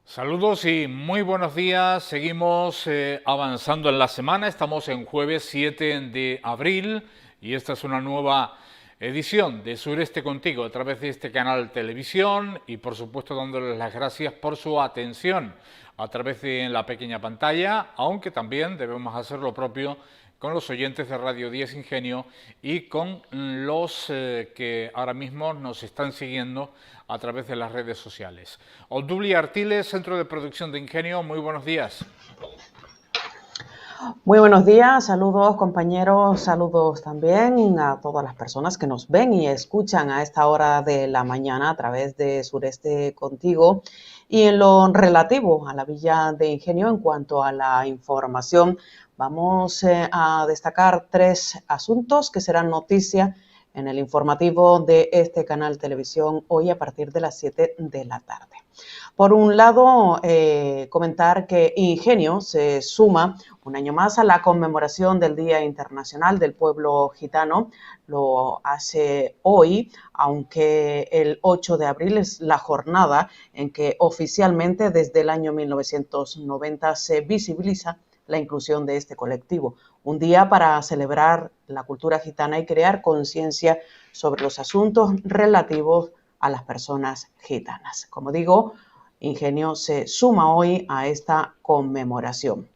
Saludos y muy buenos días. Seguimos avanzando en la semana. Estamos en jueves 7 de abril y esta es una nueva edición de Sureste Contigo a través de este canal televisión y por supuesto dándoles las gracias por su atención a través de la pequeña pantalla, aunque también debemos hacer lo propio con los oyentes de Radio 10 Ingenio y con los que ahora mismo nos están siguiendo a través de las redes sociales. Obdulia Artiles, Centro de Producción de Ingenio, muy buenos días. Muy buenos días, saludos compañeros, saludos también a todas las personas que nos ven y escuchan a esta hora de la mañana a través de Sureste Contigo. Y en lo relativo a la Villa de Ingenio, en cuanto a la información, vamos a destacar tres asuntos que serán noticia en el informativo de este canal televisión hoy a partir de las 7 de la tarde. Por un lado, comentar que Ingenio se suma un año más a la conmemoración del Día Internacional del Pueblo Gitano. Lo hace hoy, aunque el 8 de abril es la jornada en que oficialmente desde el año 1990 se visibiliza la inclusión de este colectivo. Un día para celebrar la cultura gitana y crear conciencia sobre los asuntos relativos a las personas gitanas. Como digo, Ingenio se suma hoy a esta conmemoración,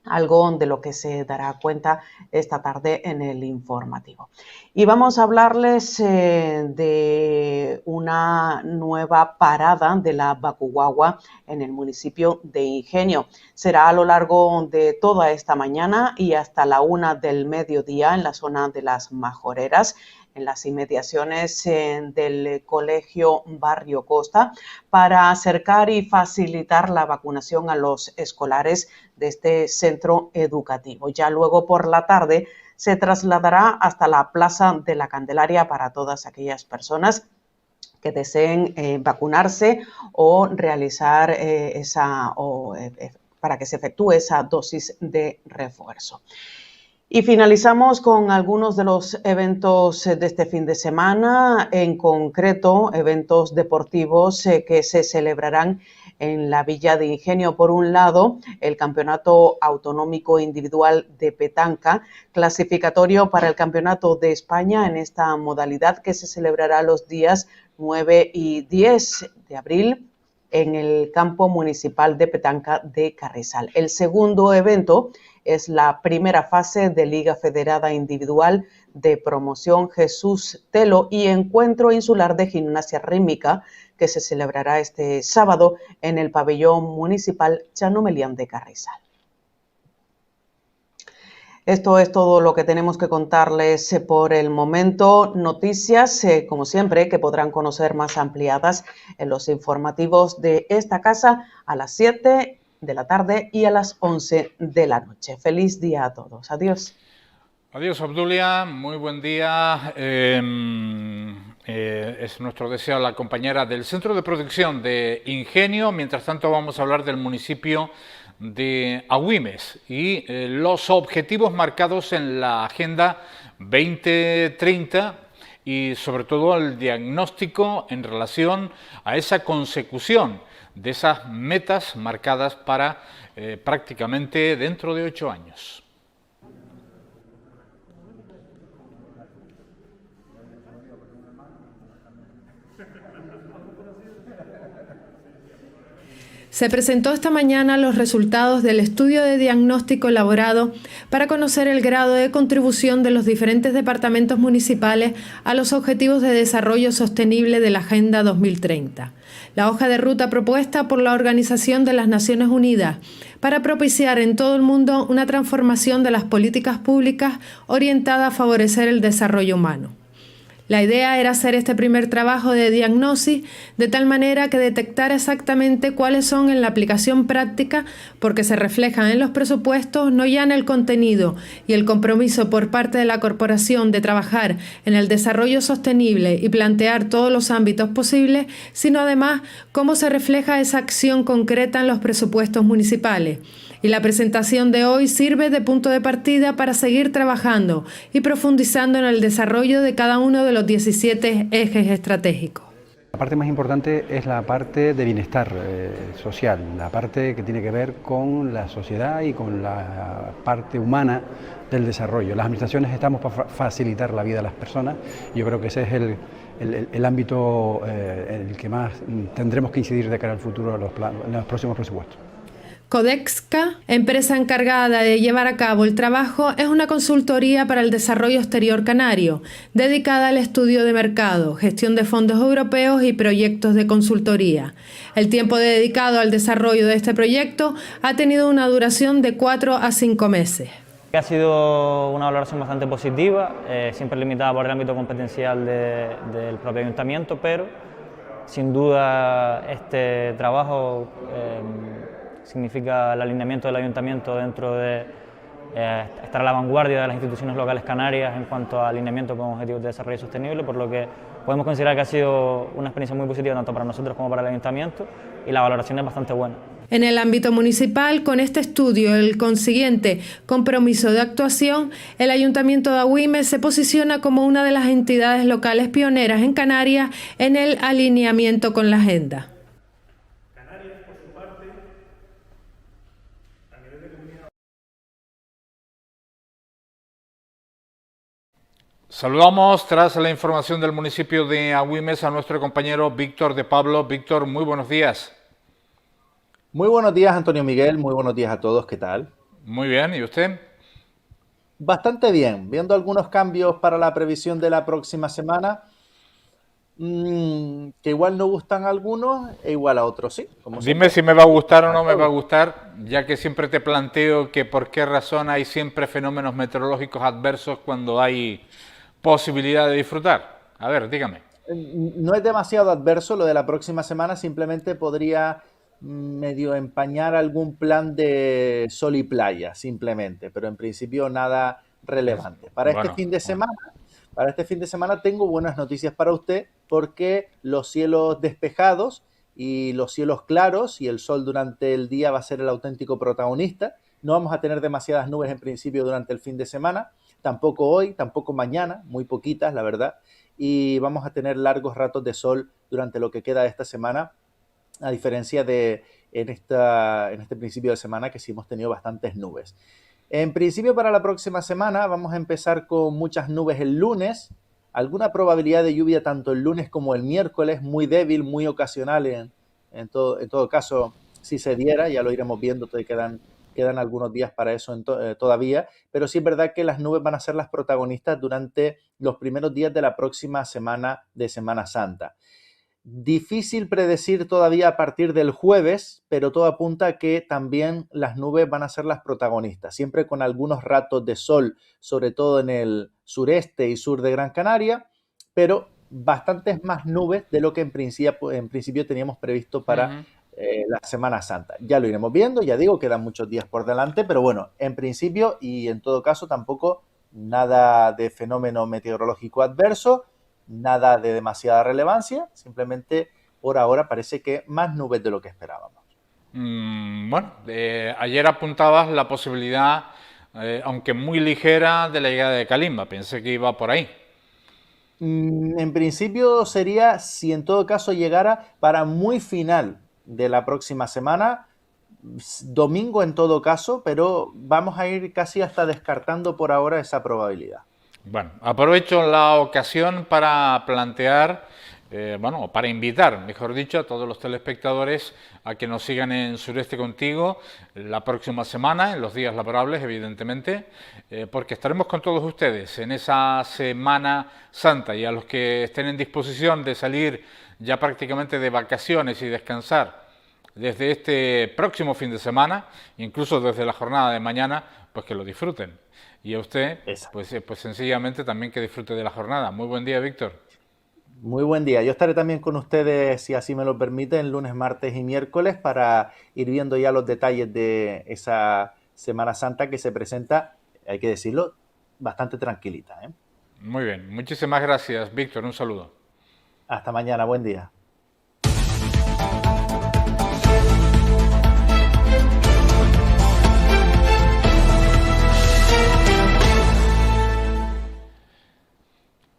algo de lo que se dará cuenta esta tarde en el informativo. Y vamos a hablarles de una nueva parada de la Bacuguagua en el municipio de Ingenio. Será a lo largo de toda esta mañana y hasta la 1 del mediodía en la zona de las Majoreras, en las inmediaciones del Colegio Barrio Costa, para acercar y facilitar la vacunación a los escolares de este centro educativo. Ya luego por la tarde se trasladará hasta la Plaza de la Candelaria para todas aquellas personas que deseen vacunarse o realizar para que se efectúe esa dosis de refuerzo. Y finalizamos con algunos de los eventos de este fin de semana, en concreto eventos deportivos que se celebrarán en la Villa de Ingenio. Por un lado, el Campeonato Autonómico Individual de Petanca, clasificatorio para el Campeonato de España en esta modalidad que se celebrará los días 9 y 10 de abril en el campo municipal de Petanca de Carrizal. El segundo evento es la primera fase de Liga Federada Individual de Promoción Jesús Telo y Encuentro Insular de Gimnasia Rítmica, que se celebrará este sábado en el pabellón municipal Chano Melián de Carrizal. Esto es todo lo que tenemos que contarles por el momento. Noticias, como siempre, que podrán conocer más ampliadas en los informativos de esta casa a las 7 de la tarde y a las 11 de la noche. Feliz día a todos. Adiós. Adiós, Obdulia. Muy buen día. Es nuestro deseo la compañera del Centro de Producción de Ingenio. Mientras tanto, vamos a hablar del municipio de Agüimes y los objetivos marcados en la Agenda 2030 y sobre todo el diagnóstico en relación a esa consecución de esas metas marcadas para prácticamente dentro de 8 años. Se presentó esta mañana los resultados del estudio de diagnóstico elaborado para conocer el grado de contribución de los diferentes departamentos municipales a los objetivos de desarrollo sostenible de la Agenda 2030. La hoja de ruta propuesta por la Organización de las Naciones Unidas para propiciar en todo el mundo una transformación de las políticas públicas orientada a favorecer el desarrollo humano. La idea era hacer este primer trabajo de diagnosis de tal manera que detectara exactamente cuáles son en la aplicación práctica, porque se reflejan en los presupuestos, no ya en el contenido y el compromiso por parte de la corporación de trabajar en el desarrollo sostenible y plantear todos los ámbitos posibles, sino además cómo se refleja esa acción concreta en los presupuestos municipales. Y la presentación de hoy sirve de punto de partida para seguir trabajando y profundizando en el desarrollo de cada uno de los 17 ejes estratégicos. La parte más importante es la parte de bienestar social, la parte que tiene que ver con la sociedad y con la parte humana del desarrollo. Las administraciones estamos para facilitar la vida de las personas y yo creo que ese es el ámbito en el que más tendremos que incidir de cara al futuro en los próximos presupuestos. Codexca, empresa encargada de llevar a cabo el trabajo, es una consultoría para el desarrollo exterior canario, dedicada al estudio de mercado, gestión de fondos europeos y proyectos de consultoría. El tiempo dedicado al desarrollo de este proyecto ha tenido una duración de 4 a 5 meses. Ha sido una valoración bastante positiva, siempre limitada por el ámbito competencial del propio ayuntamiento, pero sin duda este trabajo significa el alineamiento del ayuntamiento dentro de estar a la vanguardia de las instituciones locales canarias en cuanto a alineamiento con objetivos de desarrollo sostenible, por lo que podemos considerar que ha sido una experiencia muy positiva tanto para nosotros como para el ayuntamiento y la valoración es bastante buena. En el ámbito municipal, con este estudio y el consiguiente compromiso de actuación, el Ayuntamiento de Agüime se posiciona como una de las entidades locales pioneras en Canarias en el alineamiento con la agenda. Saludamos tras la información del municipio de Agüimes a nuestro compañero Víctor de Pablo. Víctor, muy buenos días. Muy buenos días, Antonio Miguel, muy buenos días a todos, ¿qué tal? Muy bien, ¿y usted? Bastante bien, viendo algunos cambios para la previsión de la próxima semana, que igual no gustan a algunos e igual a otros sí. Dime si me va a gustar o no me va a gustar, ya que siempre te planteo que por qué razón hay siempre fenómenos meteorológicos adversos cuando hay posibilidad de disfrutar. A ver, dígame. No es demasiado adverso lo de la próxima semana, simplemente podría medio empañar algún plan de sol y playa, simplemente, pero en principio nada relevante. Para este fin de semana tengo buenas noticias para usted, porque los cielos despejados y los cielos claros y el sol durante el día va a ser el auténtico protagonista. No vamos a tener demasiadas nubes en principio durante el fin de semana, tampoco hoy, tampoco mañana, muy poquitas, la verdad, y vamos a tener largos ratos de sol durante lo que queda de esta semana, a diferencia de en este principio de semana que sí hemos tenido bastantes nubes. En principio para la próxima semana vamos a empezar con muchas nubes el lunes, alguna probabilidad de lluvia tanto el lunes como el miércoles, muy débil, muy ocasional en todo caso si se diera, ya lo iremos viendo, todavía quedan algunos días para eso todavía, pero sí es verdad que las nubes van a ser las protagonistas durante los primeros días de la próxima semana de Semana Santa. Difícil predecir todavía a partir del jueves, pero todo apunta a que también las nubes van a ser las protagonistas, siempre con algunos ratos de sol, sobre todo en el sureste y sur de Gran Canaria, pero bastantes más nubes de lo que en principio teníamos previsto para la Semana Santa. Ya lo iremos viendo, ya digo, quedan muchos días por delante, pero bueno, en principio y en todo caso tampoco nada de fenómeno meteorológico adverso, nada de demasiada relevancia, simplemente por ahora parece que más nubes de lo que esperábamos. Ayer apuntabas la posibilidad, aunque muy ligera, de la llegada de Kalimba, pensé que iba por ahí. En principio sería, si en todo caso llegara, para muy final de la próxima semana, domingo en todo caso, pero vamos a ir casi hasta descartando por ahora esa probabilidad. Bueno, aprovecho la ocasión para plantear, para invitar, mejor dicho, a todos los telespectadores a que nos sigan en Sureste Contigo la próxima semana, en los días laborables, evidentemente, porque estaremos con todos ustedes en esa Semana Santa, y a los que estén en disposición de salir ya prácticamente de vacaciones y descansar desde este próximo fin de semana, incluso desde la jornada de mañana, pues que lo disfruten. Y a usted, pues sencillamente también que disfrute de la jornada. Muy buen día, Víctor. Muy buen día. Yo estaré también con ustedes, si así me lo permiten, lunes, martes y miércoles para ir viendo ya los detalles de esa Semana Santa que se presenta, hay que decirlo, bastante tranquilita, ¿eh? Muy bien. Muchísimas gracias, Víctor. Un saludo. Hasta mañana. Buen día.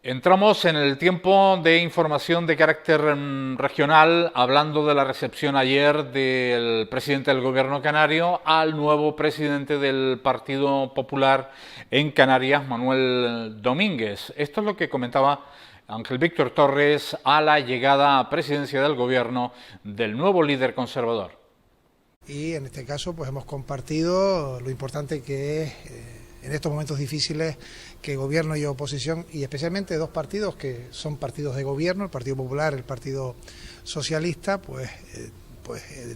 Entramos en el tiempo de información de carácter regional, hablando de la recepción ayer del presidente del Gobierno canario al nuevo presidente del Partido Popular en Canarias, Manuel Domínguez. Esto es lo que comentaba Ángel Víctor Torres a la llegada a presidencia del Gobierno del nuevo líder conservador. Y en este caso pues hemos compartido lo importante que es en estos momentos difíciles que gobierno y oposición, y especialmente dos partidos que son partidos de gobierno, el Partido Popular, el Partido Socialista, pues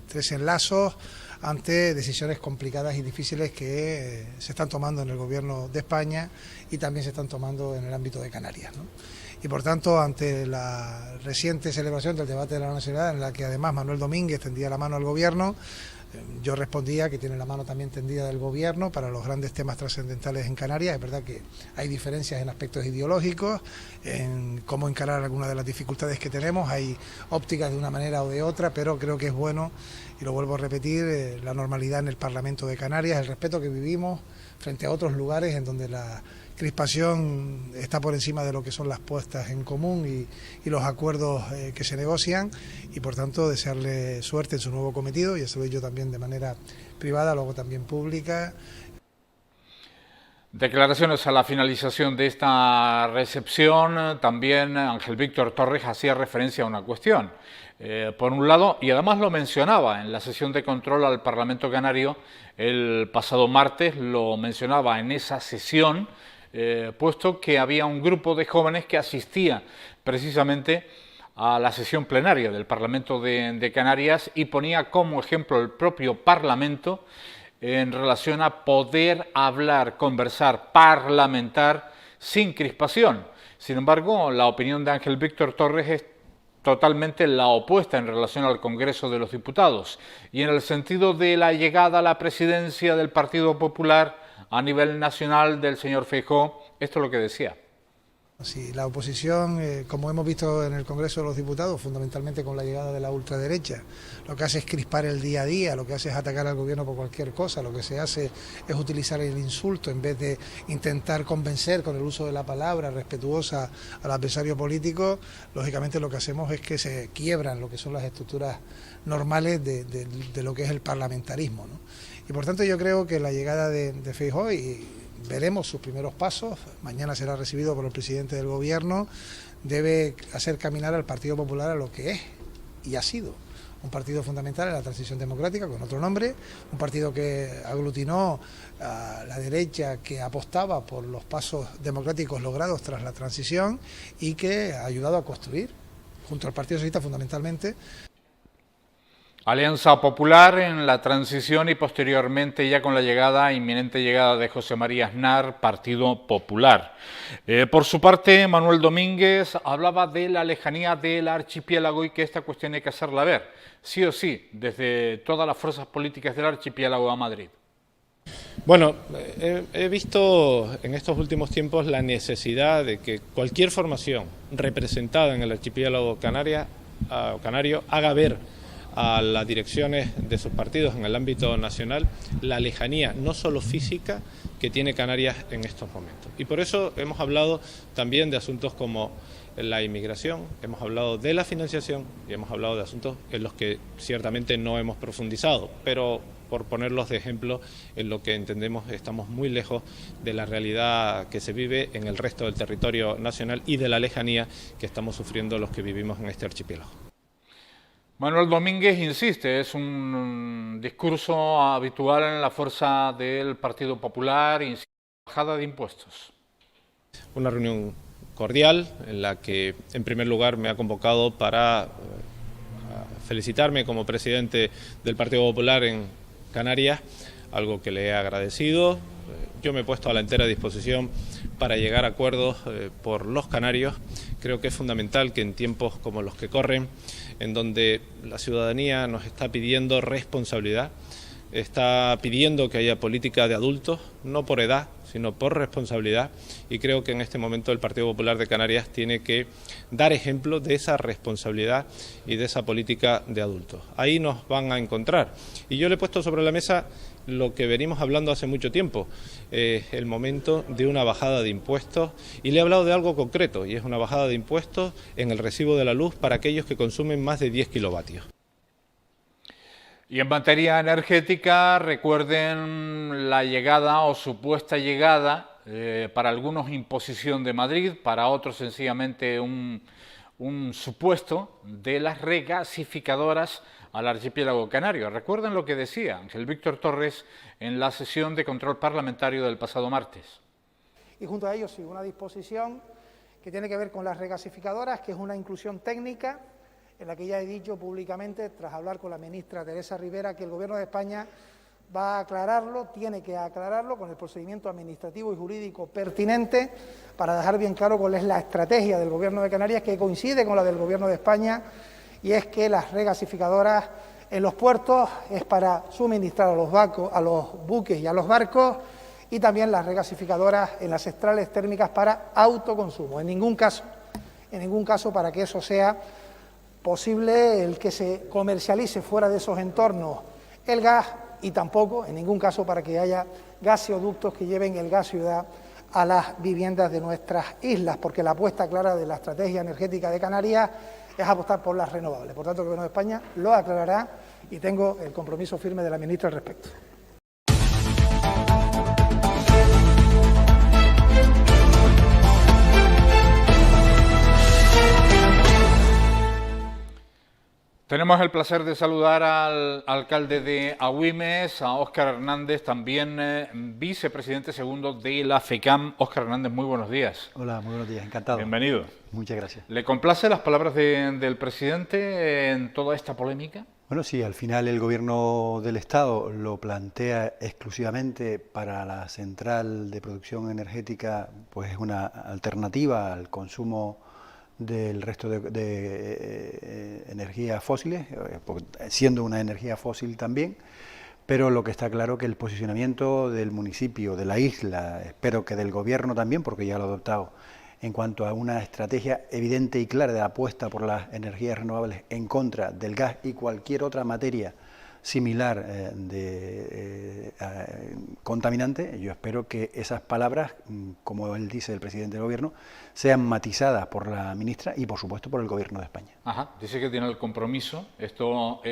tres enlazos ante decisiones complicadas y difíciles que se están tomando en el gobierno de España y también se están tomando en el ámbito de Canarias, ¿no? Y por tanto, ante la reciente celebración del debate de la nacionalidad, en la que además Manuel Domínguez tendía la mano al gobierno, yo respondía que tiene la mano también tendida del gobierno para los grandes temas trascendentales en Canarias. Es verdad que hay diferencias en aspectos ideológicos, en cómo encarar algunas de las dificultades que tenemos, hay ópticas de una manera o de otra, pero creo que es bueno, y lo vuelvo a repetir, la normalidad en el Parlamento de Canarias, el respeto que vivimos frente a otros lugares en donde la crispación está por encima de lo que son las puestas en común y los acuerdos que se negocian, y por tanto desearle suerte en su nuevo cometido, y eso lo he dicho también de manera privada, luego también pública. Declaraciones a la finalización de esta recepción. También Ángel Víctor Torres hacía referencia a una cuestión. Por un lado, y además lo mencionaba en la sesión de control al Parlamento Canario el pasado martes, lo mencionaba en esa sesión, puesto que había un grupo de jóvenes que asistía precisamente a la sesión plenaria del Parlamento de Canarias y ponía como ejemplo el propio Parlamento en relación a poder hablar, conversar, parlamentar sin crispación. Sin embargo, la opinión de Ángel Víctor Torres es totalmente la opuesta en relación al Congreso de los Diputados, y en el sentido de la llegada a la presidencia del Partido Popular a nivel nacional del señor Feijóo, esto es lo que decía. Sí, la oposición, como hemos visto en el Congreso de los Diputados, fundamentalmente con la llegada de la ultraderecha, lo que hace es crispar el día a día, lo que hace es atacar al gobierno por cualquier cosa, lo que se hace es utilizar el insulto en vez de intentar convencer con el uso de la palabra respetuosa al adversario político. Lógicamente lo que hacemos es que se quiebran lo que son las estructuras normales de lo que es el parlamentarismo, ¿no? Y por tanto yo creo que la llegada de Feijóo, y veremos sus primeros pasos, mañana será recibido por el presidente del gobierno, debe hacer caminar al Partido Popular a lo que es y ha sido un partido fundamental en la transición democrática, con otro nombre, un partido que aglutinó a la derecha, que apostaba por los pasos democráticos logrados tras la transición y que ha ayudado a construir, junto al Partido Socialista fundamentalmente, Alianza Popular en la transición y posteriormente ya con la inminente llegada de José María Aznar, Partido Popular. Por su parte, Manuel Domínguez hablaba de la lejanía del archipiélago y que esta cuestión hay que hacerla ver, sí o sí, desde todas las fuerzas políticas del archipiélago a Madrid. Bueno, he visto en estos últimos tiempos la necesidad de que cualquier formación representada en el archipiélago canario haga ver a las direcciones de sus partidos en el ámbito nacional la lejanía, no solo física, que tiene Canarias en estos momentos. Y por eso hemos hablado también de asuntos como la inmigración, hemos hablado de la financiación y hemos hablado de asuntos en los que ciertamente no hemos profundizado, pero por ponerlos de ejemplo, en lo que entendemos estamos muy lejos de la realidad que se vive en el resto del territorio nacional y de la lejanía que estamos sufriendo los que vivimos en este archipiélago. Manuel Domínguez insiste, es un discurso habitual en la fuerza del Partido Popular, insiste en la bajada de impuestos. Una reunión cordial en la que en primer lugar me ha convocado para felicitarme como presidente del Partido Popular en Canarias, algo que le he agradecido. Yo me he puesto a la entera disposición para llegar a acuerdos por los canarios. Creo que es fundamental que en tiempos como los que corren, en donde la ciudadanía nos está pidiendo responsabilidad, está pidiendo que haya política de adultos, no por edad, sino por responsabilidad, y creo que en este momento el Partido Popular de Canarias tiene que dar ejemplo de esa responsabilidad y de esa política de adultos. Ahí nos van a encontrar. Y yo le he puesto sobre la mesa lo que venimos hablando hace mucho tiempo, el momento de una bajada de impuestos, y le he hablado de algo concreto, y es una bajada de impuestos en el recibo de la luz para aquellos que consumen más de 10 kilovatios. Y en materia energética, recuerden la llegada o supuesta llegada, para algunos imposición de Madrid, para otros sencillamente un supuesto de las regasificadoras al archipiélago canario. Recuerden lo que decía Ángel Víctor Torres en la sesión de control parlamentario del pasado martes. Y junto a ello sigue una disposición que tiene que ver con las regasificadoras, que es una inclusión técnica en la que ya he dicho públicamente, tras hablar con la ministra Teresa Rivera, que el Gobierno de España va a aclararlo, tiene que aclararlo con el procedimiento administrativo y jurídico pertinente para dejar bien claro cuál es la estrategia del Gobierno de Canarias, que coincide con la del Gobierno de España, y es que las regasificadoras en los puertos es para suministrar a los buques y a los barcos, y también las regasificadoras en las centrales térmicas para autoconsumo. En ningún caso para que eso sea posible el que se comercialice fuera de esos entornos el gas, y tampoco, en ningún caso, para que haya gaseoductos que lleven el gas ciudad a las viviendas de nuestras islas, porque la apuesta clara de la estrategia energética de Canarias es apostar por las renovables. Por tanto, el Gobierno de España lo aclarará y tengo el compromiso firme de la ministra al respecto. Tenemos el placer de saludar al alcalde de Agüimes, a Óscar Hernández, también vicepresidente segundo de la FECAM. Óscar Hernández, muy buenos días. Hola, muy buenos días, encantado. Bienvenido. Muchas gracias. ¿Le complace las palabras del presidente en toda esta polémica? Bueno, sí, al final el Gobierno del Estado lo plantea exclusivamente para la central de producción energética, pues es una alternativa al consumo del resto de energías fósiles, siendo una energía fósil también, pero lo que está claro que el posicionamiento del municipio, de la isla, espero que del Gobierno también, porque ya lo ha adoptado, en cuanto a una estrategia evidente y clara de apuesta por las energías renovables en contra del gas y cualquier otra materia similar contaminante. Yo espero que esas palabras, como él dice, el presidente del Gobierno, sean matizadas por la ministra y, por supuesto, por el Gobierno de España. Ajá, dice que tiene el compromiso. Esto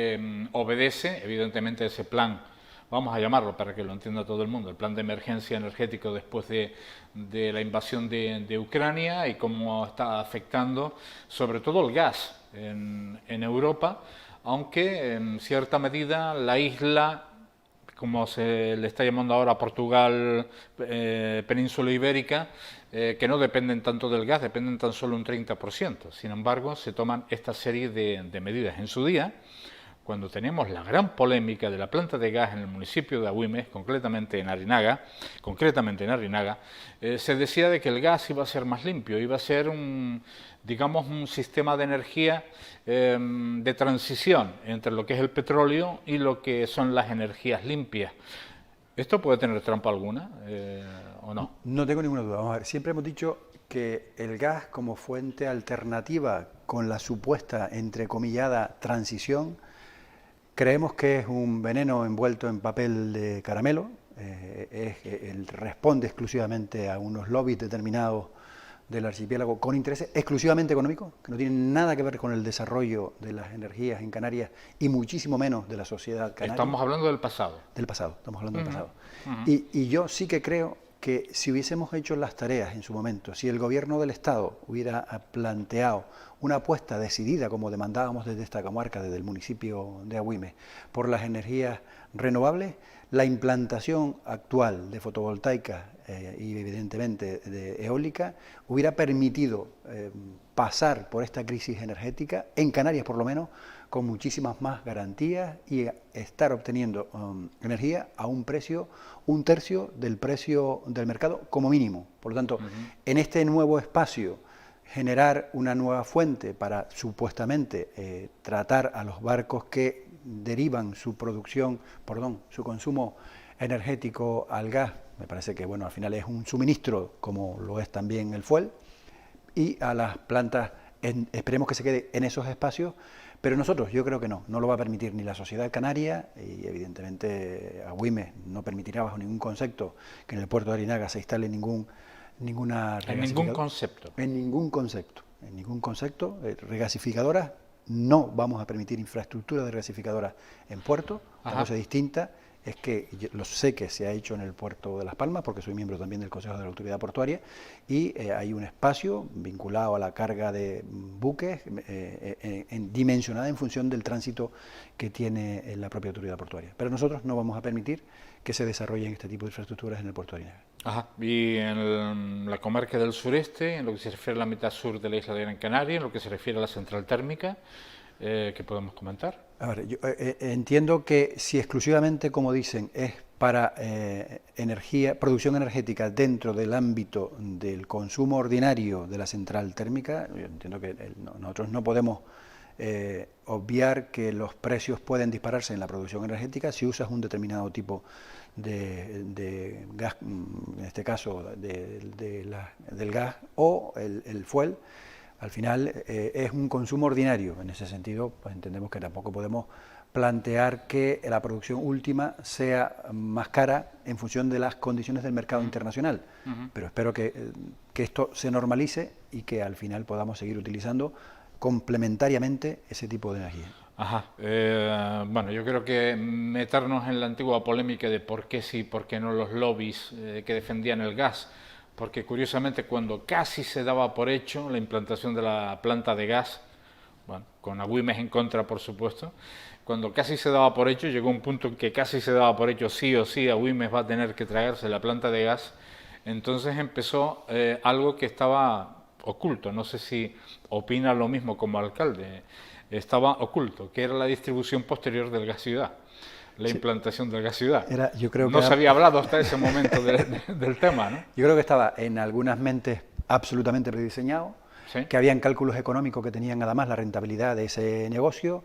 obedece, evidentemente, a ese plan, vamos a llamarlo para que lo entienda todo el mundo, el plan de emergencia energético después de la invasión de Ucrania y cómo está afectando sobre todo el gas en Europa, aunque en cierta medida la isla, como se le está llamando ahora a Portugal, península ibérica, que no dependen tanto del gas, dependen tan solo un 30%. Sin embargo, se toman esta serie de medidas. En su día, cuando teníamos la gran polémica de la planta de gas en el municipio de Agüimes, concretamente en Arinaga, se decía de que el gas iba a ser más limpio, iba a ser un sistema de energía de transición entre lo que es el petróleo y lo que son las energías limpias. ¿Esto puede tener trampa alguna o no? No tengo ninguna duda. Vamos a ver, siempre hemos dicho que el gas como fuente alternativa con la supuesta, entrecomillada, transición, creemos que es un veneno envuelto en papel de caramelo, responde exclusivamente a unos lobbies determinados del archipiélago con intereses exclusivamente económicos, que no tienen nada que ver con el desarrollo de las energías en Canarias y muchísimo menos de la sociedad canaria. Estamos hablando del pasado. Del pasado, estamos hablando del pasado. Y yo sí que creo que si hubiésemos hecho las tareas en su momento, si el Gobierno del Estado hubiera planteado una apuesta decidida, como demandábamos desde esta comarca, desde el municipio de Agüimes, por las energías renovables, la implantación actual de fotovoltaica y evidentemente de eólica hubiera permitido pasar por esta crisis energética, en Canarias por lo menos, con muchísimas más garantías y estar obteniendo energía a un precio, un tercio del precio del mercado como mínimo. Por lo tanto, en este nuevo espacio, generar una nueva fuente para supuestamente tratar a los barcos que derivan su consumo energético al gas, me parece que bueno, al final es un suministro como lo es también el fuel, y a las plantas esperemos que se quede en esos espacios, pero nosotros yo creo que no lo va a permitir ni la sociedad canaria y evidentemente Agüimes no permitirá bajo ningún concepto que en el puerto de Arinaga se instale ninguna En ningún concepto. En ningún concepto, regasificadoras, no vamos a permitir infraestructura de regasificadoras en puerto. La cosa distinta es que lo sé que se ha hecho en el puerto de Las Palmas, porque soy miembro también del Consejo de la Autoridad Portuaria, y hay un espacio vinculado a la carga de buques dimensionada en función del tránsito que tiene la propia Autoridad Portuaria. Pero nosotros no vamos a permitir que se desarrollen este tipo de infraestructuras en el puerto de Arinaga. Y en la comarca del sureste, en lo que se refiere a la mitad sur de la isla de Gran Canaria, en lo que se refiere a la central térmica, ¿qué podemos comentar? A ver, yo entiendo que si exclusivamente, como dicen, es para producción energética dentro del ámbito del consumo ordinario de la central térmica, yo entiendo que nosotros no podemos obviar que los precios pueden dispararse en la producción energética si usas un determinado tipo de gas, en este caso del gas o el fuel. Al final es un consumo ordinario. En ese sentido, pues entendemos que tampoco podemos plantear que la producción última sea más cara en función de las condiciones del mercado internacional. Pero espero que esto se normalice y que al final podamos seguir utilizando complementariamente ese tipo de energía. Bueno, yo creo que meternos en la antigua polémica de por qué sí, por qué no los lobbies que defendían el gas, porque curiosamente cuando casi se daba por hecho la implantación de la planta de gas, bueno, con Agüimes en contra por supuesto, cuando casi se daba por hecho, llegó un punto en que casi se daba por hecho sí o sí Agüimes va a tener que traerse la planta de gas, entonces empezó algo que estaba oculto, no sé si opina lo mismo como alcalde, estaba oculto, que era la distribución posterior del gas ciudad. La implantación del gas ciudad. No se había hablado hasta ese momento del tema, ¿no? Yo creo que estaba en algunas mentes absolutamente prediseñado, que habían cálculos económicos que tenían además la rentabilidad de ese negocio,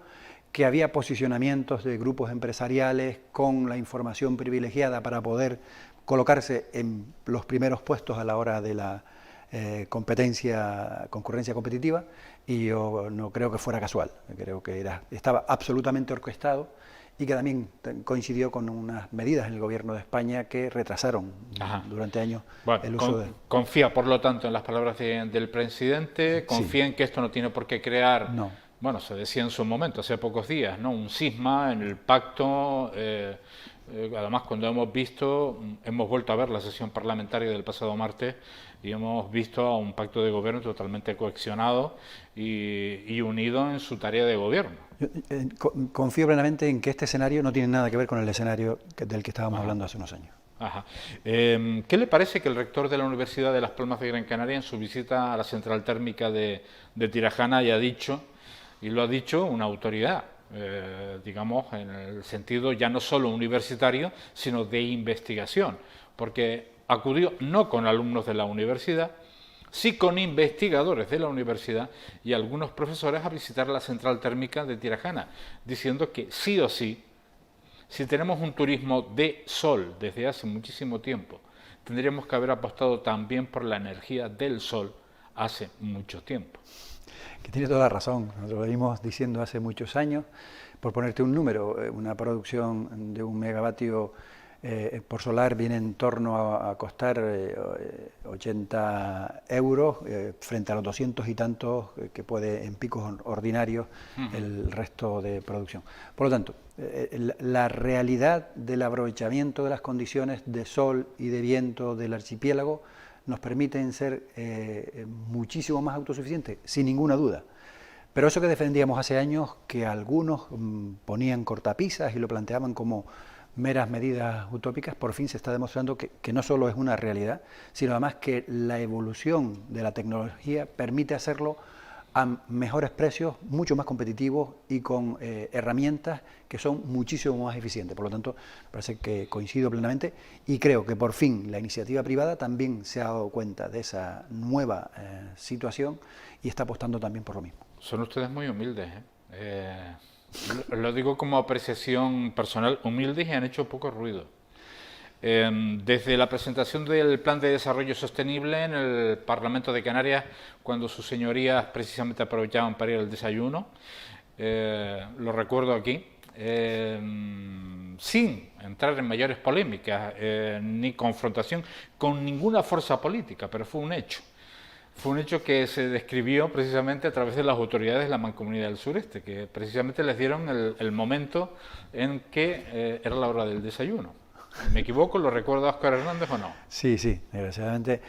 que había posicionamientos de grupos empresariales con la información privilegiada para poder colocarse en los primeros puestos a la hora de la concurrencia competitiva, y yo no creo que fuera casual, creo que estaba absolutamente orquestado y que también coincidió con unas medidas en el gobierno de España que retrasaron durante años el uso de... Confía, por lo tanto, en las palabras del presidente, confía en que esto no tiene por qué crear, bueno, se decía en su momento, hace pocos días, ¿no? Un cisma en el pacto, además cuando hemos vuelto a ver la sesión parlamentaria del pasado martes y hemos visto a un pacto de gobierno totalmente cohesionado y unido en su tarea de gobierno. Yo confío plenamente en que este escenario no tiene nada que ver con el escenario del que estábamos hablando hace unos años. ¿Qué le parece que el rector de la Universidad de Las Palmas de Gran Canaria, en su visita a la central térmica de Tirajana, haya dicho, y lo ha dicho una autoridad, digamos, en el sentido ya no solo universitario, sino de investigación, porque acudió no con alumnos de la universidad, sí con investigadores de la universidad y algunos profesores a visitar la central térmica de Tirajana, diciendo que sí o sí, si tenemos un turismo de sol desde hace muchísimo tiempo, tendríamos que haber apostado también por la energía del sol hace mucho tiempo. Que tiene toda la razón, nosotros lo venimos diciendo hace muchos años. Por ponerte un número, una producción de 1 megavatio por solar viene en torno a costar 80 euros frente a los 200 y tantos que puede en picos ordinarios el resto de producción. Por lo tanto, la realidad del aprovechamiento de las condiciones de sol y de viento del archipiélago nos permiten ser muchísimo más autosuficientes, sin ninguna duda. Pero eso que defendíamos hace años, que algunos ponían cortapisas y lo planteaban como meras medidas utópicas, por fin se está demostrando que no solo es una realidad, sino además que la evolución de la tecnología permite hacerlo a mejores precios, mucho más competitivos y con herramientas que son muchísimo más eficientes. Por lo tanto, me parece que coincido plenamente y creo que por fin la iniciativa privada también se ha dado cuenta de esa nueva situación y está apostando también por lo mismo. Son ustedes muy humildes, Lo digo como apreciación personal, humildes y han hecho poco ruido. Desde la presentación del Plan de Desarrollo Sostenible en el Parlamento de Canarias, cuando sus señorías precisamente aprovechaban para ir al desayuno, lo recuerdo aquí, sin entrar en mayores polémicas ni confrontación con ninguna fuerza política, pero fue un hecho. Fue un hecho que se describió precisamente a través de las autoridades de la Mancomunidad del Sureste, que precisamente les dieron el momento en que era la hora del desayuno. ¿Me equivoco? ¿Lo recuerda Óscar Hernández o no? Sí, desgraciadamente.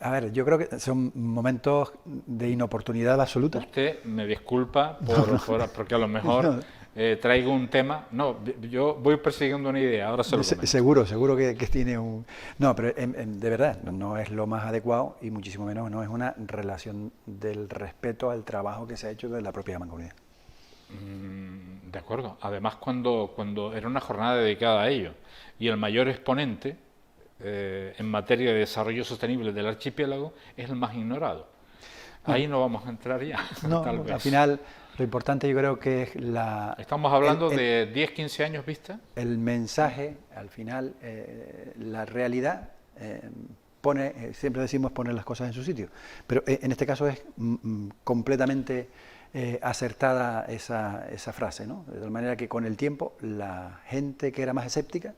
A ver, yo creo que son momentos de inoportunidad absoluta. Usted me disculpa porque a lo mejor traigo un tema. No, yo voy persiguiendo una idea, ahora se lo comento. Seguro que tiene un... No, pero de verdad, no es lo más adecuado y muchísimo menos no es una relación del respeto al trabajo que se ha hecho de la propia Mancomunidad. De acuerdo. Además, cuando era una jornada dedicada a ello y el mayor exponente en materia de desarrollo sostenible del archipiélago es el más ignorado. Ahí no vamos a entrar ya. No, al final lo importante yo creo que es la... Estamos hablando de 10, 15 años vista. El mensaje, al final, la realidad pone, siempre decimos poner las cosas en su sitio, pero en este caso es completamente acertada esa frase, ¿no? De tal manera que con el tiempo la gente que era más escéptica,